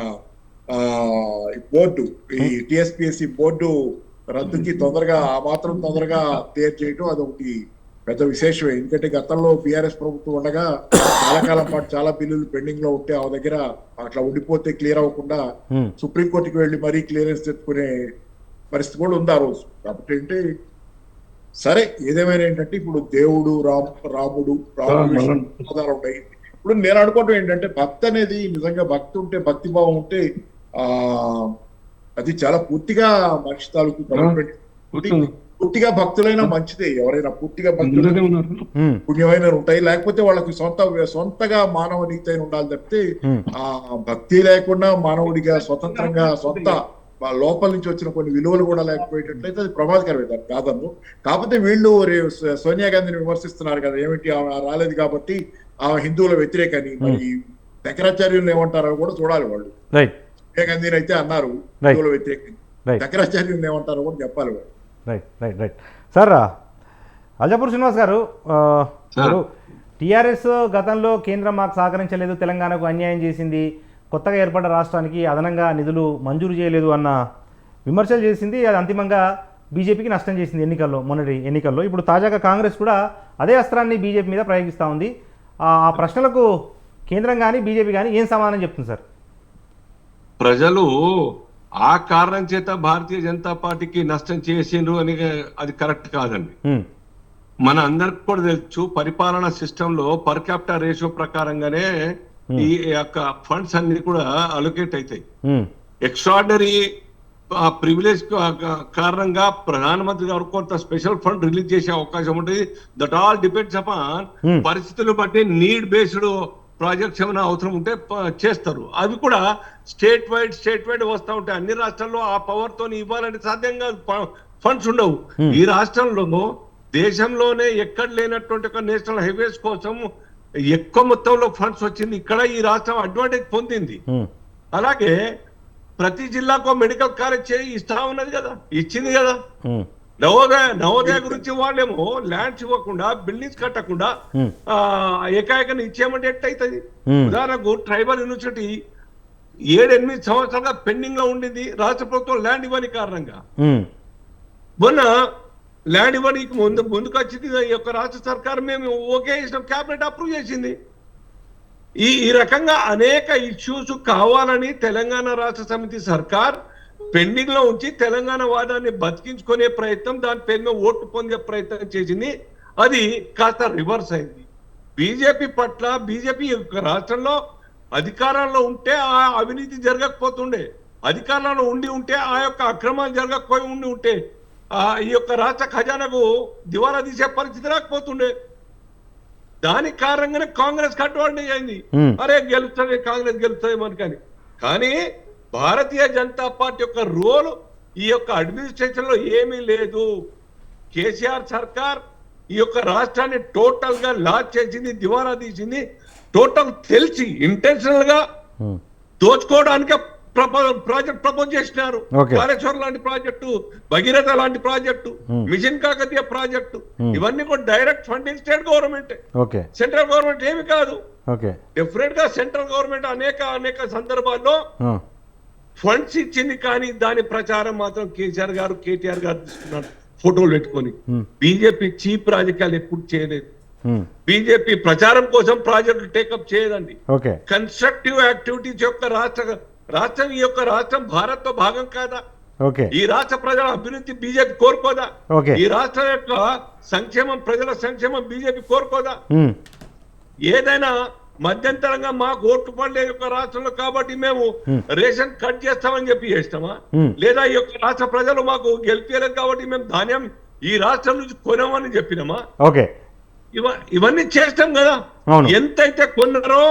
బోర్డు, ఈ టిఎస్పిఎస్సి బోర్డు రద్దుకి తొందరగా ఆ మాత్రం తొందరగా క్లియర్ చేయటం అదొకటి పెద్ద విశేషమే. ఎందుకంటే గతంలో బీఆర్ఎస్ ప్రభుత్వం ఉండగా చాలా కాలం పాటు చాలా బిల్లులు పెండింగ్ లో ఉంటే ఆ దగ్గర అట్లా ఉండిపోతే క్లియర్ అవ్వకుండా సుప్రీంకోర్టుకి వెళ్ళి మరీ క్లియరెన్స్ తెచ్చుకునే పరిస్థితి కూడా ఉంది ఆ రోజు. కాబట్టి ఏంటి సరే ఏదేమైనా ఏంటంటే ఇప్పుడు దేవుడు రాముడు ఆధారాలు ఉన్నాయి. ఇప్పుడు నేను అనుకోవటం ఏంటంటే భక్తి అనేది నిజంగా భక్తి ఉంటే, భక్తి భావం ఉంటే అది చాలా పూర్తిగా మనిషి తాలూకు పూర్తిగా భక్తులైనా మంచిదే. ఎవరైనా పూర్తిగా భక్తులు పుణ్యమైన ఉంటాయి, లేకపోతే వాళ్ళకి సొంతగా మానవ నీతి అయిన ఉండాలి తప్పితే ఆ భక్తి లేకుండా మానవుడిగా స్వతంత్రంగా సొంత లోపల నుంచి వచ్చిన కొన్ని విలువలు కూడా లేకపోయేటట్లయితే అది ప్రమాదకరమే, దాన్ని కాదన్ను. కాకపోతే వీళ్ళు సోనియా గాంధీని విమర్శిస్తున్నారు కదా, ఏమిటి ఆమె రాలేదు కాబట్టి ఆమె హిందువుల వ్యతిరేకని. మరి శంకరాచార్యులు ఏమంటారో కూడా చూడాలి వాళ్ళు. సోనియా గాంధీని అయితే అన్నారు హిందువుల వ్యతిరేకని, శంకరాచార్యులు ఏమంటారో కూడా చెప్పాలి వాళ్ళు. Right sir. అల్జాపూర్ శ్రీనివాస్ గారు, టీఆర్ఎస్ గతంలో కేంద్రం మాకు సహకరించలేదు, తెలంగాణకు అన్యాయం చేసింది, కొత్తగా ఏర్పడ్డ రాష్ట్రానికి అదనంగా నిధులు మంజూరు చేయలేదు అన్న విమర్శలు చేసింది. అది అంతిమంగా బీజేపీకి నష్టం చేసింది మొన్నటి ఎన్నికల్లో. ఇప్పుడు తాజాగా కాంగ్రెస్ కూడా అదే అస్త్రాన్ని బీజేపీ మీద ప్రయోగిస్తూ ఉంది. ఆ ప్రశ్నలకు కేంద్రం కానీ బీజేపీ కానీ ఏం సమాధానం చెప్తుంది సార్? ప్రజలు ఆ కారణం చేత భారతీయ జనతా పార్టీకి నష్టం చేసిండ్రు అని అది కరెక్ట్ కాదండి. మన అందరికి కూడా తెలుసు, పరిపాలనా సిస్టమ్ లో పర్ క్యాపిటల్ రేషియో ప్రకారంగానే ఈ యొక్క ఫండ్స్ అన్ని కూడా అలొకేట్ అవుతాయి. ఎక్స్ట్రాడినరీ ప్రివిలేజ్ కారణంగా ప్రధానమంత్రి గారు కొంత స్పెషల్ ఫండ్ రిలీజ్ చేసే అవకాశం ఉంటుంది. దట్ ఆల్ డిపెండ్స్ అపాన్ పరిస్థితులు బట్టి నీడ్ బేస్డ్ ప్రాజెక్ట్స్ ఏమైనా అవసరం ఉంటే చేస్తారు. అవి కూడా స్టేట్ వైడ్ వస్తూ ఉంటాయి. అన్ని రాష్ట్రాల్లో ఆ పవర్ తోని ఇవ్వాలని సాధ్యంగా ఫండ్స్ ఉండవు. ఈ రాష్ట్రంలో దేశంలోనే ఎక్కడ లేనటువంటి ఒక నేషనల్ హైవేస్ కోసం ఎక్కువ మొత్తంలో ఫండ్స్ వచ్చింది. ఇక్కడ ఈ రాష్ట్రం అడ్వాంటేజ్ పొందింది. అలాగే ప్రతి జిల్లాకు మెడికల్ కాలేజ్ ఇస్తా ఉన్నది కదా, ఇచ్చింది కదా. నవోదయ గురించి వాళ్ళేమో ల్యాండ్స్ ఇవ్వకుండా, బిల్డింగ్స్ కట్టకుండా ఏకాఏకని ఇచ్చేయమంటే ఎట్టయితుంది? ఉదాహరణకు ట్రైబల్ యూనివర్సిటీ 7-8 సంవత్సరాలుగా పెండింగ్ లో ఉండింది, రాష్ట్ర ప్రభుత్వం ల్యాండ్ ఇవ్వని కారణంగా. మొన్న ల్యాండ్ ఇవ్వడానికి ముందుకు వచ్చింది ఈ యొక్క రాష్ట్ర సర్కారు, మేము ఓకే చేసినాం, క్యాబినెట్ అప్రూవ్ చేసింది. ఈ రకంగా అనేక ఇష్యూస్ కావాలని తెలంగాణ రాష్ట్ర సమితి సర్కార్ పెండింగ్ లో ఉంచి తెలంగాణ వాదాన్ని బతికించుకునే ప్రయత్నం, దాని పేరు మీద ఓట్లు పొందే ప్రయత్నం చేసింది. అది కాస్త రివర్స్ అయింది. బీజేపీ పట్ల, బీజేపీ రాష్ట్రంలో అధికారంలో ఉంటే ఆ అవినీతి జరగకపోతుండే, అధికారంలో ఉంటే ఆ యొక్క అక్రమాలు జరగకపోయి ఉంటే ఈ యొక్క రాష్ట్ర ఖజానాకు దివాలా తీసే పరిస్థితి రాకపోతుండే. దానికి కారణంగానే కాంగ్రెస్ అడ్వాంటేజ్ అయింది. అరే గెలుస్తుంది, కాంగ్రెస్ గెలుస్తుంది మనకని. కానీ భారతీయ జనతా పార్టీ యొక్క రోల్ ఈ యొక్క అడ్మినిస్ట్రేషన్ లో ఏమీ లేదు. కేసీఆర్ సర్కార్ ఈ యొక్క రాష్ట్రాన్ని టోటల్ గా లాస్ చేసింది, దివాలా తీసింది. టోటల్ తెలిసి ఇంటెన్షనల్ గా దోచుకోవడానికి ప్రాజెక్ట్ ప్రపోజ్ చేసినారు. కాళేశ్వరం లాంటి ప్రాజెక్టు, భగీరథ లాంటి ప్రాజెక్టు, మిషన్ కాకతీయ ప్రాజెక్టు, ఇవన్నీ కూడా direct funding state government, central government ఏమి కాదు. డెఫినెట్ గా సెంట్రల్ గవర్నమెంట్ అనేక సందర్భాల్లో ఫండ్స్ ఇచ్చింది, కానీ దాని ప్రచారం మాత్రం కేసీఆర్ గారు, కేటీఆర్ గారు తీసుకున్నారు ఫోటోలు పెట్టుకొని. బీజేపీ చీప్ రాజకీయాలు ఎప్పుడు చేయలేదు. బీజేపీ ప్రచారం కోసం ప్రాజెక్టులు టేకప్ చేయదండి. ఓకే. కన్స్ట్రక్టివ్ యాక్టివిటీస్ యొక్క రాష్ట్రం ఈ యొక్క రాష్ట్రం భారత్ తో భాగం కాదా? ఓకే. ఈ రాష్ట్ర ప్రజల అభివృద్ధి బీజేపీ కోరుకోదా? ఓకే. ఈ రాష్ట్రం యొక్క సంక్షేమం, ప్రజల సంక్షేమం బీజేపీ కోరుకోదా? ఏదైనా మధ్యంతరంగా మాకు ఓట్లు పడలే యొక్క రాష్ట్రంలో కాబట్టి మేము రేషన్ కట్ చేస్తామని చెప్పి చేస్తామా? లేదా ఈ యొక్క రాష్ట్ర ప్రజలు మాకు గెలిపేయలేదు కాబట్టి మేము ధాన్యం ఈ రాష్ట్రం నుంచి కొనమని చెప్పినామా? ఓకే. ఇవన్నీ చేస్తాం కదా. అవును. ఎంతైతే కొన్నారో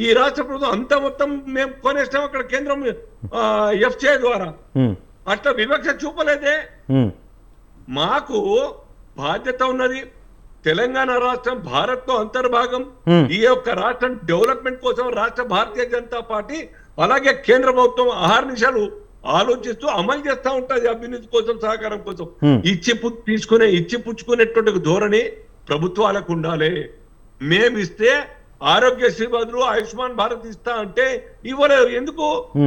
ఈ రాష్ట్ర ప్రభుత్వం అంత మొత్తం మేము కొనేస్తాం అక్కడ కేంద్రం ఎఫ్సిఐ ద్వారా. అట్లా వివక్ష చూపలేదే. మాకు బాధ్యత ఉన్నది. తెలంగాణ రాష్ట్రం భారత్ తో అంతర్భాగం. ఈ యొక్క రాష్ట్రం డెవలప్మెంట్ కోసం రాష్ట్ర భారతీయ జనతా పార్టీ అలాగే కేంద్ర ప్రభుత్వం ఆహార్నిశాలు ఆలోచిస్తూ అమలు చేస్తూ ఉంటది అభివృద్ధి కోసం, సహకారం కోసం. ఇచ్చి పుచ్చుకునేటువంటి ధోరణి ప్రభుత్వాలకు ఉండాలి. మేమిస్తే ఆరోగ్యశ్రీ బదులు ఆయుష్మాన్ భారత్ ఇస్తా అంటే ఇవ్వలేరు. ఎందుకు?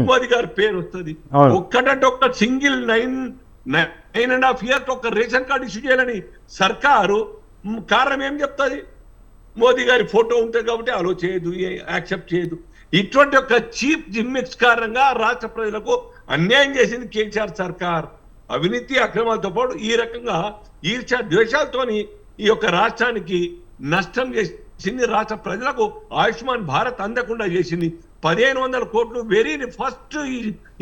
మోదీ గారి పేరు వస్తుంది. ఒక్కటంటే ఒక్క సింగిల్ 9.5 years ఒక రేషన్ కార్డు ఇష్యూ చేయాలని సర్కారు కారణం ఏం చెప్తుంది? మోదీ గారి ఫోటో ఉంటుంది కాబట్టి అలో చేయదు, యాక్సెప్ట్ చేయదు. ఇటువంటి ఒక చీప్ జిమ్మిక్స్ కారణంగా రాష్ట్ర ప్రజలకు అన్యాయం చేసింది కేసీఆర్ సర్కార్. అవినీతి అక్రమాలతో పాటు ఈ రకంగా ఈర్ష్య ద్వేషాలతోని ఈ యొక్క రాష్ట్రానికి నష్టం చేసింది. రాష్ట్ర ప్రజలకు ఆయుష్మాన్ భారత్ అందకుండా చేసింది. 1500 కోట్లు very first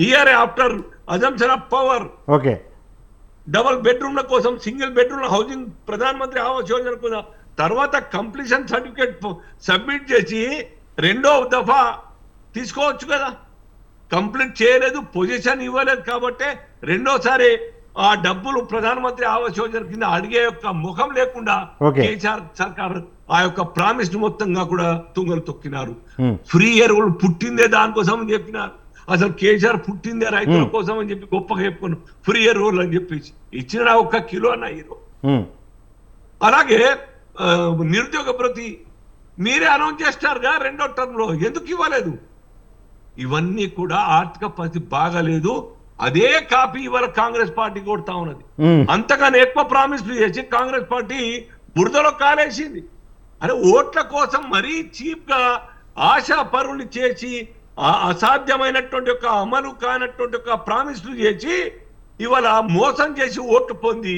year after assumption of power. Okay. Double బెడ్రూమ్ల కోసం, single bedroom housing Pradhan Mantri Awas Yojana కోసం తర్వాత కంప్లీషన్ సర్టిఫికేట్ సబ్మిట్ చేసి 2వ దఫా తీసుకోవచ్చు కదా. కంప్లీట్ చేయలేదు, పొజిషన్ ఇవ్వలేదు కాబట్టి 2వసారి ఆ డబ్బులు ప్రధానమంత్రి ఆవాస్ యోజన కింద అడిగే యొక్క ముఖం లేకుండా కేసీఆర్ సర్కార్ ఆ యొక్క ప్రామిస్ మొత్తంగా కూడా తుంగలు తొక్కినారు. ఫ్రీ ఎరువులు పుట్టిందే దానికోసం అని చెప్పినారు. అసలు కేసీఆర్ పుట్టిందే రైతుల కోసం అని చెప్పి గొప్పగా చెప్పుకున్నాం. ఫ్రీ ఎరువులు అని చెప్పేసి ఇచ్చిన 1 కిలో అన్న హీరో. అలాగే నిరుద్యోగ భృతి మీరే అనౌన్స్ చేస్తారుగా 2వ టర్మ్ లో, ఎందుకు ఇవ్వలేదు? ఇవన్నీ కూడా ఆర్థిక పరిస్థితి బాగాలేదు. అదే కాపీ ఇవాళ కాంగ్రెస్ పార్టీ కొడతా ఉన్నది. అంతగానే ఎక్కువ ప్రామిస్లు చేసి కాంగ్రెస్ పార్టీ బురదలో కాలేసింది. అరే ఓట్ల కోసం మరీ చీప్ గా ఆశా పరులు చేసి అసాధ్యమైనటువంటి ఒక అమలు కానటువంటి ఒక ప్రామిస్లు చేసి ఇవాళ మోసం చేసి ఓట్లు పొంది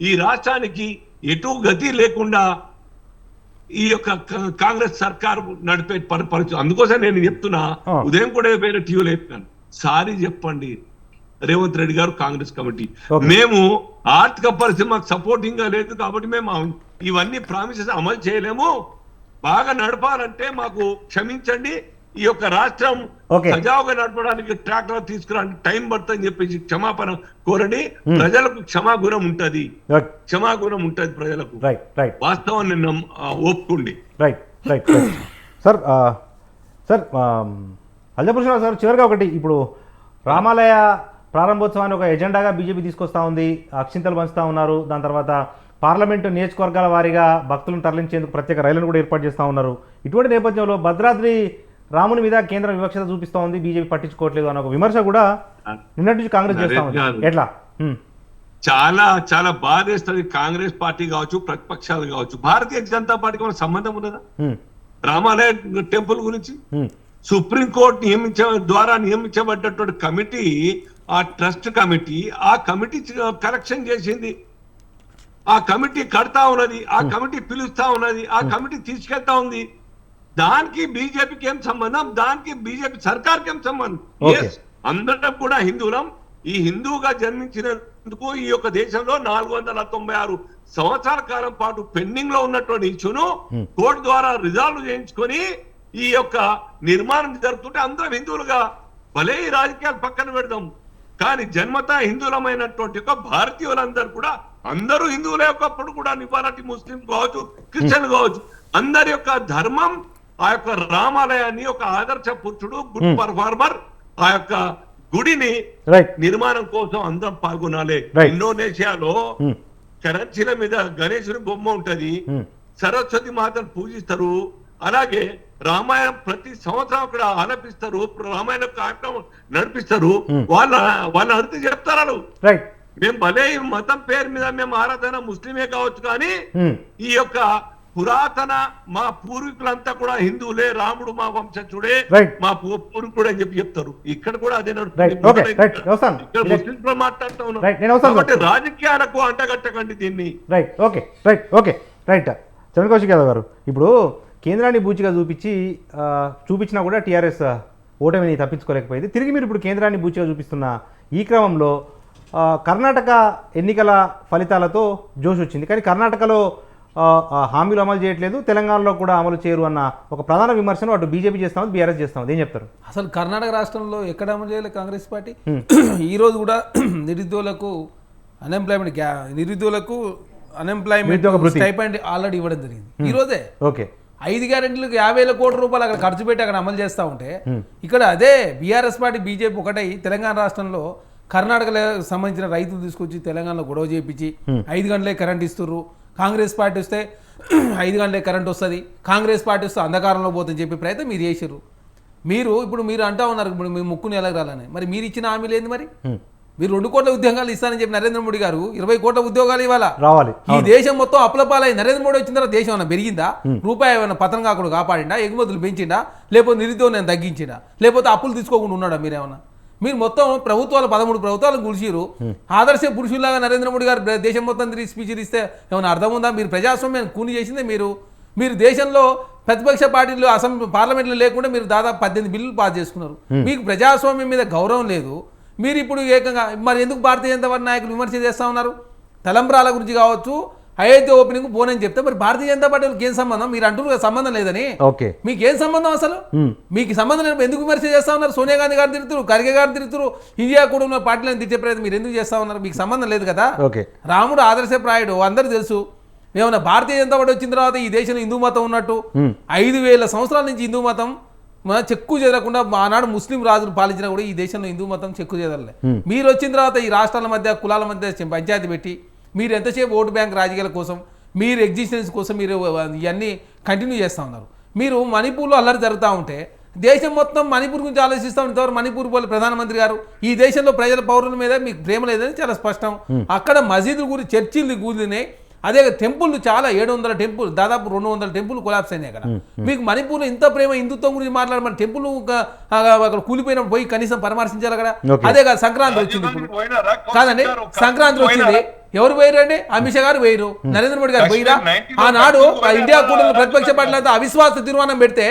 ఈ రాష్ట్రానికి ఎటు గతి లేకుండా ఈ యొక్క కాంగ్రెస్ సర్కారు నడిపే పరిస్థితి. అందుకోసం నేను చెప్తున్నా, ఉదయం కూడా వేరే టీవీలో చెప్పాను, సారీ చెప్పండి రేవంత్ రెడ్డి గారు, కాంగ్రెస్ కమిటీ. మేము ఆర్థిక పరిస్థితి మాకు సపోర్టింగ్ గా లేదు కాబట్టి మేము ఇవన్నీ ప్రామిసెస్ అమలు చేయలేము. బాగా నడపాలంటే మాకు క్షమించండి, ఈ యొక్క రాష్ట్రం సజావుగా నడపడానికి ట్రాక్టర్ తీసుకురావడానికి టైం పడుతుందని చెప్పేసి క్షమాపణ కోరండి. ప్రజలకు క్షమాగుణం ఉంటది, క్షమాగుణం ఉంటది ప్రజలకు. వాస్తవాన్ని ఒప్పుకోండి. సార్ అల్జపురుషరావు సార్, చివరిగా ఒకటి, ఇప్పుడు రామాలయ ప్రారంభోత్సవాన్ని ఒక ఎజెండాగా బీజేపీ తీసుకొస్తా ఉంది, అక్షింతలు పంచుతా ఉన్నారు. దాని తర్వాత పార్లమెంటు నియోజకవర్గాల వారీగా భక్తులను తరలించేందుకు ప్రత్యేక రైళ్లను కూడా ఏర్పాటు చేస్తూ ఉన్నారు. ఇటువంటి నేపథ్యంలో భద్రాద్రి రాముని మీద కేంద్ర వివక్షత చూపిస్తూ ఉంది, బీజేపీ పట్టించుకోవట్లేదు అన్న ఒక విమర్శ కూడా నిన్నటి నుంచి కాంగ్రెస్ చేస్తా ఉంది. ఎట్లా? చాలా చాలా బాధేస్తుంది. కాంగ్రెస్ పార్టీ కావచ్చు, ప్రతిపక్షాలు కావచ్చు, భారతీయ జనతా పార్టీకి మన సంబంధం ఉన్నదా రామాలయ టెంపుల్ గురించి? సుప్రీంకోర్టు ద్వారా నియమించబడ్డటువంటి కమిటీ, ఆ ట్రస్ట్ కమిటీ, ఆ కమిటీ కరెక్షన్ చేసింది. ఆ కమిటీ కడతా ఉన్నది, ఆ కమిటీ పిలుస్తా ఉన్నది, ఆ కమిటీ తీసుకెళ్తా ఉంది. దానికి బీజేపీకి ఏం సంబంధం? దానికి బీజేపీ సర్కార్కి ఏం సంబంధం? అందరం కూడా హిందువులం. ఈ హిందువుగా జన్మించినందుకు ఈ యొక్క దేశంలో 496 సంవత్సరాల కాలం పాటు పెండింగ్ లో ఉన్నటువంటి ఇష్యూను కోర్టు ద్వారా రిజాల్వ్ చేయించుకొని ఈ యొక్క నిర్మాణం జరుగుతుంటే అందరం హిందువులుగా, భలే ఈ రాజకీయాలు పక్కన పెడదాం, కానీ జన్మతా హిందువులమైనటువంటి యొక్క భారతీయులందరూ కూడా అందరూ హిందువులే. ఒకప్పుడు కూడా నిపాలటి ముస్లిం కావచ్చు, క్రిస్టియన్ కావచ్చు, అందరి యొక్క ధర్మం ఆ యొక్క రామాలయాన్ని ఒక ఆదర్శ పురుషుడు, గుడ్ పర్ఫార్మర్, ఆ యొక్క గుడిని నిర్మాణం కోసం అందరం పాల్గొనాలి. ఇండోనేషియాలో కరెన్సీల మీద గణేశుని బొమ్మ ఉంటది, సరస్వతి మాతను పూజిస్తారు. అలాగే రామాయణం ప్రతి సంవత్సరం అక్కడ ఆలపిస్తారు, రామాయణ కార్యక్రమం నడిపిస్తారు. వాళ్ళ అర్థం చెప్తారు. మేము భలే మతం పేరు మీద మేము ఆరాధన ముస్లిమే కావచ్చు, కానీ ఈ యొక్క పురాతన మా పూర్వీకులంతా కూడా హిందువులే, రాముడు మా వంశజుడే, Right. మా పూర్వీకుడు అని చెప్పి చెప్తారు. ఇక్కడ కూడా అదే Right. Okay. Right. వస్తాను. ఇక్కడ ముస్లింస్ లో మాట్లాడుతూ Right. ఉన్నారు. నేను వస్తాను. కాబట్టి రాజకీయాలకు అంటగట్టకండి దీన్ని. Right okay right Charan Kaushik Yadav గారు, ఇప్పుడు కేంద్రాన్ని బూచిగా చూపించినా కూడా టీఆర్ఎస్ ఓటమిని తప్పించుకోలేకపోయింది. తిరిగి మీరు ఇప్పుడు కేంద్రాన్ని బూచిగా చూపిస్తున్న ఈ క్రమంలో కర్ణాటక ఎన్నికల ఫలితాలతో జోష్ వచ్చింది, కానీ కర్ణాటకలో హామీలు అమలు చేయట్లేదు, తెలంగాణలో కూడా అమలు చేయరు అన్న ఒక ప్రధాన విమర్శను అటు బీజేపీ చేస్తామని బీఆర్ఎస్ చేస్తామది. ఏం చెప్తారు? అసలు కర్ణాటక రాష్ట్రంలో ఎక్కడ అమలు చేయలేదు కాంగ్రెస్ పార్టీ. ఈరోజు కూడా నిరుద్యోగులకు అన్ఎంప్లాయ్మెంట్ స్టైపెండ్ ఆల్రెడీ ఇవ్వడం జరిగింది. ఈ రోజే ఓకే 5 గ్యారెంటీలకు 50,000 కోట్ల రూపాయలు అక్కడ ఖర్చు పెట్టి అక్కడ అమలు చేస్తూ ఉంటే, ఇక్కడ అదే బీఆర్ఎస్ పార్టీ బీజేపీ ఒకటై తెలంగాణ రాష్ట్రంలో కర్ణాటకలో సంబంధించిన రైతులు తీసుకొచ్చి తెలంగాణలో గొడవ చేయించి 5 గంటలే కరెంట్ ఇస్తుర్రు, కాంగ్రెస్ పార్టీ వస్తే 5 గంటలే కరెంట్ వస్తుంది, కాంగ్రెస్ పార్టీ వస్తే అంధకారంలో పోతుందని చెప్పి ప్రయత్నం మీరు చేసిర్రు. మీరు అంటా ఉన్నారు ఇప్పుడు మీ ముక్కుని ఎలగరాలని. మరి మీరు ఇచ్చిన హామీలు ఏంది? మరి మీరు 2 కోట్ల ఉద్యోగాలు ఇస్తానని చెప్పి నరేంద్ర మోడీ గారు 20 కోట్ల ఉద్యోగాలు ఇవ్వాలా రావాలి. ఈ దేశం మొత్తం అప్లపాలై నరేంద్ర మోడీ వచ్చిన తర్వాత దేశం ఏమైనా పెరిగిందా? రూపాయి ఏమైనా పతనం కాకుండా కాపాడిండా? ఎగుమతులు పెంచిండా? లేకపోతే నిరుద్యోగం తగ్గించిండా? లేకపోతే అప్పులు తీసుకోకుండా ఉన్నాడా? మీరేమన్నా మీరు మొత్తం ప్రభుత్వాలు 13 ప్రభుత్వాలు గుడిసిరు. ఆదర్శ పురుషుల్లాగా నరేంద్ర మోడీ గారు దేశం మొత్తం తిరిగి స్పీచ్లు ఇస్తే ఏమైనా అర్థం ఉందా? మీరు ప్రజాస్వామ్యం కూని చేసిందే మీరు దేశంలో ప్రతిపక్ష పార్టీలు పార్లమెంట్లో లేకుండా మీరు దాదాపు 18 బిల్లులు పాస్ చేసుకున్నారు. మీకు ప్రజాస్వామ్యం మీద గౌరవం లేదు. మీరు ఇప్పుడు ఏకంగా మరి ఎందుకు భారతీయ జనతా పార్టీ నాయకులు విమర్శ చేస్తూ ఉన్నారు? తలంబ్రాల గురించి కావచ్చు, అయోధ్య ఓపెనింగ్ పోనని చెప్తే మరి భారతీయ జనతా పార్టీకి ఏం సంబంధం? మీరు అంటున్నారు సంబంధం లేదని. ఓకే, మీకేం సంబంధం అసలు? మీకు సంబంధం లేదు, ఎందుకు విమర్శ చేస్తా ఉన్నారు? సోనియా గాంధీ గారు తిరుగుతారు, ఖర్గే గారు తిరుగుతారు, ఇండియా కూడా ఉన్న పార్టీలను తిట్టే ప్రయత్నం మీరు ఎందుకు చేస్తా ఉన్నారు? మీకు సంబంధం లేదు కదా. ఓకే, రాముడు ఆదర్శప్రాయుడు అందరూ తెలుసు. ఏమన్నా భారతీయ జనతా పార్టీ వచ్చిన తర్వాత ఈ దేశంలో హిందూ మతం ఉన్నట్టు 5,000 సంవత్సరాల నుంచి హిందూ మతం చెక్కు చెదరకుండా ఆనాడు ముస్లిం రాజులు పాలించినా కూడా ఈ దేశంలో హిందూ మతం చెక్కు చెదరలే. మీరు వచ్చిన తర్వాత ఈ రాష్ట్రాల మధ్య కులాల మధ్య పంచాయతీ పెట్టి మీరు ఎంతసేపు ఓటు బ్యాంక్ రాజకీయాల కోసం, మీరు ఎగ్జిస్టెన్స్ కోసం మీరు ఇవన్నీ కంటిన్యూ చేస్తూ ఉన్నారు. మీరు మణిపూర్లో అల్లరి జరుగుతూ ఉంటే దేశం మొత్తం మణిపూర్ గురించి ఆలోచిస్తూ ఉంటారు. మణిపూర్ పోలే ప్రధానమంత్రి గారు ఈ దేశంలో ప్రజల పౌరుల మీద మీకు ప్రేమ లేదని చాలా స్పష్టం. అక్కడ మసీదుల గురించి చర్చిలు కూలినాయి. అదే టెంపుల్ చాలా 700 టెంపుల్, దాదాపు 200 టెంపుల్ కొలాప్స్ అయినాయి అక్కడ. మీకు మణిపూర్లో ఇంత ప్రేమ హిందుత్వం గురించి మాట్లాడమని టెంపుల్ అక్కడ కూలిపోయినప్పుడు పోయి కనీసం పరామర్శించాలి అక్కడ. అదే కాదు సంక్రాంతి వచ్చింది ఇప్పుడు కాదండి, సంక్రాంతి వచ్చింది, ఎవరు పోయిరండి? అమిత్ షా గారు పోయిరు, నరేంద్ర మోడీ గారు పోయిరా? ఆనాడు ఇండియా కూడా ప్రతిపక్ష పార్టీలంతా అవిశ్వాస తీర్మానం పెడితే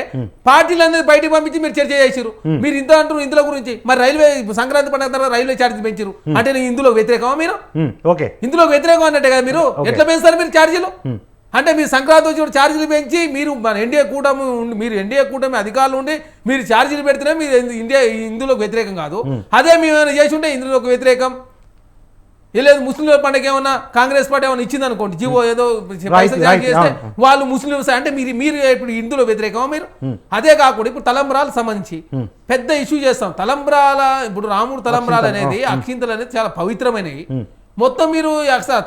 పార్టీలందరూ బయటకు పంపించి మీరు చర్చ చేసిరు. మీరు ఇంత అంటారు ఇందులో గురించి. మరి రైల్వే సంక్రాంతి పండుగ తర్వాత రైల్వే ఛార్జీలు పెంచారు అంటే ఇందులో వ్యతిరేకమా? మీరు ఇందులో వ్యతిరేకం అన్నట్టే కదా. మీరు ఎట్లా పెంచుతారు మీరు ఛార్జీలు? అంటే మీరు సంక్రాంతి వచ్చి ఛార్జీలు పెంచి మీరు మన ఎన్డీఏ కూటమి అధికారులు ఉండి మీరు ఛార్జీలు పెడితేనే మీరు ఇందులోకి వ్యతిరేకం కాదు. అదే మేము ఏమైనా చేసి ఉంటే ఇందులోకి వ్యతిరేకం. లేదు ముస్లింల పండుగ ఏమన్నా కాంగ్రెస్ పార్టీ ఏమైనా ఇచ్చింది అనుకోండి, జీవో ఏదో పైసలు జారీ చేస్తే వాళ్ళు ముస్లింస్ అంటే మీరు ఇప్పుడు ఇందులో వ్యతిరేకమా మీరు? అదే కాకుండా ఇప్పుడు తలంబ్రాలకు సంబంధించి పెద్ద ఇష్యూ చేస్తాం. ఇప్పుడు రాముడు తలంబ్రాలు అనేది అక్షింతలు అనేది చాలా పవిత్రమైనవి. మొత్తం మీరు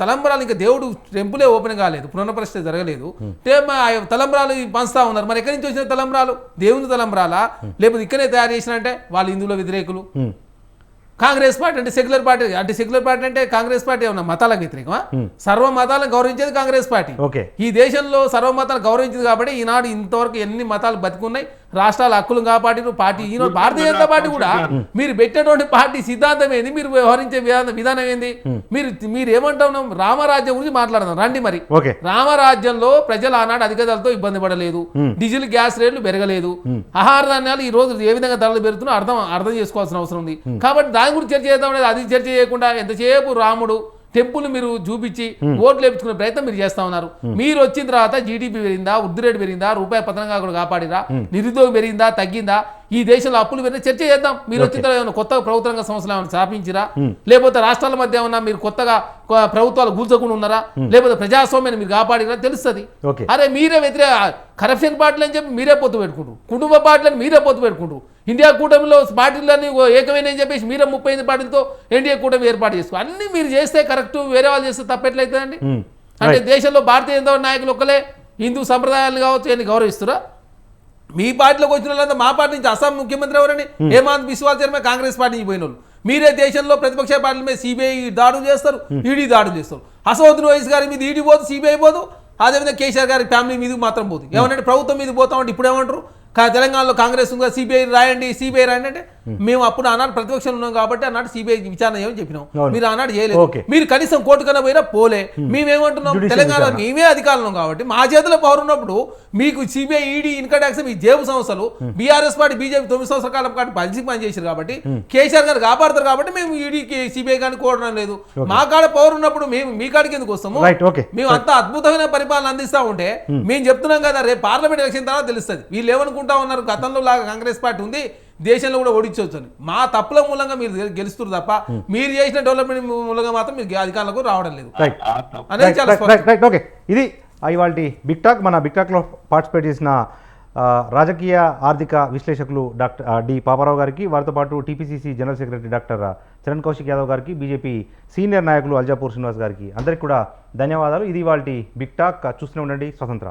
తలంబ్రాలు ఇంకా దేవుడు టెంపులే ఓపెన్ కాలేదు, పునఃప్రతిష్ఠ జరగలేదు, తలంబ్రాలు పంచుతా ఉన్నారు. మరి ఎక్కడి నుంచి వచ్చిన తలంబ్రాలు? దేవుని తలంబ్రాలా లేకపోతే ఇక్కడే తయారు చేసినంటే వాళ్ళు ఇందులో వ్యతిరేకులు. కాంగ్రెస్ పార్టీ అంటే సెక్యులర్ పార్టీ, అంటే కాంగ్రెస్ పార్టీ ఏమన్నా మతాలకు వ్యతిరేకమా? సర్వ మతాలను గౌరవించేది కాంగ్రెస్ పార్టీ. ఈ దేశంలో సర్వ మతాలు గౌరవించింది కాబట్టి ఈనాడు ఇంతవరకు ఎన్ని మతాలు బతికున్నాయి, రాష్ట్రాల హక్కులు కాపాడిన పార్టీ ఈనాడు భారతీయ జనతా పార్టీ కూడా. మీరు పెట్టినటువంటి పార్టీ సిద్ధాంతం ఏంది, మీరు వ్యవహరించే విధానం ఏంది? మీరు ఏమంటున్నాం? రామరాజ్యం గురించి మాట్లాడదాం రండి. మరి రామరాజ్యంలో ప్రజలు ఆనాడు అధిక ధరలతో ఇబ్బంది పడలేదు, డీజిల్ గ్యాస్ రేట్లు పెరగలేదు, ఆహార ధాన్యాలు ఈ రోజు ఏ విధంగా ధరలు పెరుగుతున్నా అర్థం చేసుకోవాల్సిన అవసరం ఉంది. కాబట్టి దాని గురించి చర్చ చేద్దాం అనేది అది చర్చ చేయకుండా ఎంతసేపు రాముడు టెంపుల్ మీరు చూపించి ఓట్లు వేయించుకునే ప్రయత్నం మీరు చేస్తా ఉన్నారు. మీరు వచ్చిన తర్వాత జీడిపి పెరిగిందా, వృద్ధి రేటు పెరిగిందా, రూపాయి పతనంగా కూడా కాపాడిరా, నిరుద్యోగం పెరిగిందా తగ్గిందా, ఈ దేశంలో అప్పులు పెరిగిన చర్చ చేద్దాం. మీరు వచ్చిన తర్వాత ఏమైనా కొత్తగా ప్రభుత్వ రంగ సంస్థలు ఏమైనా స్థాపించిరా, లేకపోతే రాష్ట్రాల మధ్య ఏమన్నా మీరు కొత్తగా ప్రభుత్వాలు కూల్చకుండా ఉన్నారా, లేకపోతే ప్రజాస్వామ్యాన్ని మీరు కాపాడిరా తెలుస్తుంది. అరే మీరే వ్యతిరేక కరప్షన్ పార్టీలు అని చెప్పి మీరే పొత్తు పెట్టుకుంటారు, కుటుంబ పార్టీలను మీరే పొత్తు పెట్టుకుంటారు, ఇండియా కూటమిలో పార్టీలన్నీ ఏకమైన అని చెప్పేసి మీరే 35 పార్టీలతో ఎన్డీఏ కూటమి ఏర్పాటు చేసుకో. అన్ని మీరు చేస్తే కరెక్ట్, వేరే వాళ్ళు చేస్తే తప్పెట్లయితుందండి. అంటే దేశంలో భారతీయ జనతా నాయకులు ఒక్కలే హిందూ సంప్రదాయాలు కావచ్చు అని గౌరవిస్తురా? మీ పార్టీలోకి వచ్చిన వాళ్ళంతా మా పార్టీ నుంచి అస్సాం ముఖ్యమంత్రి ఎవరని హేమంత్ బిస్వాల్ శర్మ కాంగ్రెస్ పార్టీ నుంచి పోయిన వాళ్ళు. మీరే దేశంలో ప్రతిపక్ష పార్టీల మీద సిబిఐ దాడులు చేస్తారు, ఈడీ దాడులు చేస్తారు. అసదుద్దీన్ ఓవైసీ గారి మీద ఈడీ పోదు, సిబిఐ పోదు, అదేవిధంగా కేసీఆర్ గారి ఫ్యామిలీ మీదకి మాత్రం పోతుంది. ఏమనంటే ప్రభుత్వం మీదకి పోతామంటే ఇప్పుడు ఏమంటారు తెలంగాణలో కాంగ్రెస్ ఉందా సిబిఐ రాయండి అంటే మేము అప్పుడు ఆనాడు ప్రతిపక్షంలో ఉన్నాం కాబట్టి ఆనాడు సిబిఐ విచారణ చేయమని చెప్పినాం. మీరు ఆనాడు చేయలేదు. మీరు కనీసం కోర్టు కన్నా పోయినా పోలే. మేమేమంటున్నాం తెలంగాణ మేమే అధికారంలో కాబట్టి మా చేతిలో పవర్ ఉన్నప్పుడు మీకు సిబిఐ ఈడీ ఇన్కమ్ ట్యాక్స్ మీ జేబు సంస్థలు బీఆర్ఎస్ పార్టీ బీజేపీ 9 సంవత్సరాల కాలం పాటు పనిచేసారు కాబట్టి కేసీఆర్ గారు కాపాడతారు కాబట్టి మేము ఈడీకి సిబిఐ కానీ కోరడం లేదు. మా కాడ పవర్ ఉన్నప్పుడు మేము మీ కాడికి ఎందుకు వస్తాము? మేము అంత అద్భుతమైన పరిపాలన అందిస్తా ఉంటే మేము చెప్తున్నాం కదా రేపు పార్లమెంట్ ఎలక్షన్ తర్వాత తెలుస్తుంది వీళ్ళు ఏమనుకుంటా ఉన్నారు గతంలో లాగా కాంగ్రెస్ పార్టీ ఉంది దేశంలో కూడా ఓడించవచ్చు అని. మా తప్పుల మూలంగా మీరు గెలుస్తారు తప్ప మీరు చేసిన డెవలప్మెంట్ మూలంగా మాత్రం మీరు అధికారులకు రావడం లేదు అనేది చాలా స్పష్టం. ఓకే, ఇది ఇవాళ బిగ్ టాక్. మన బిగ్ టాక్లో పార్టిసిపేట్ చేసిన రాజకీయ ఆర్థిక విశ్లేషకులు డాక్టర్ డి పాపారావు గారికి, వారితో పాటు TPCC general secretary doctor Charan Kaushik Yadav గారికి, బీజేపీ సీనియర్ నాయకులు అల్జాపూర్ శ్రీనివాస్ గారికి అందరికీ కూడా ధన్యవాదాలు. ఇది ఇవాళ బిగ్ టాక్. చూస్తూనే ఉండండి స్వతంత్ర.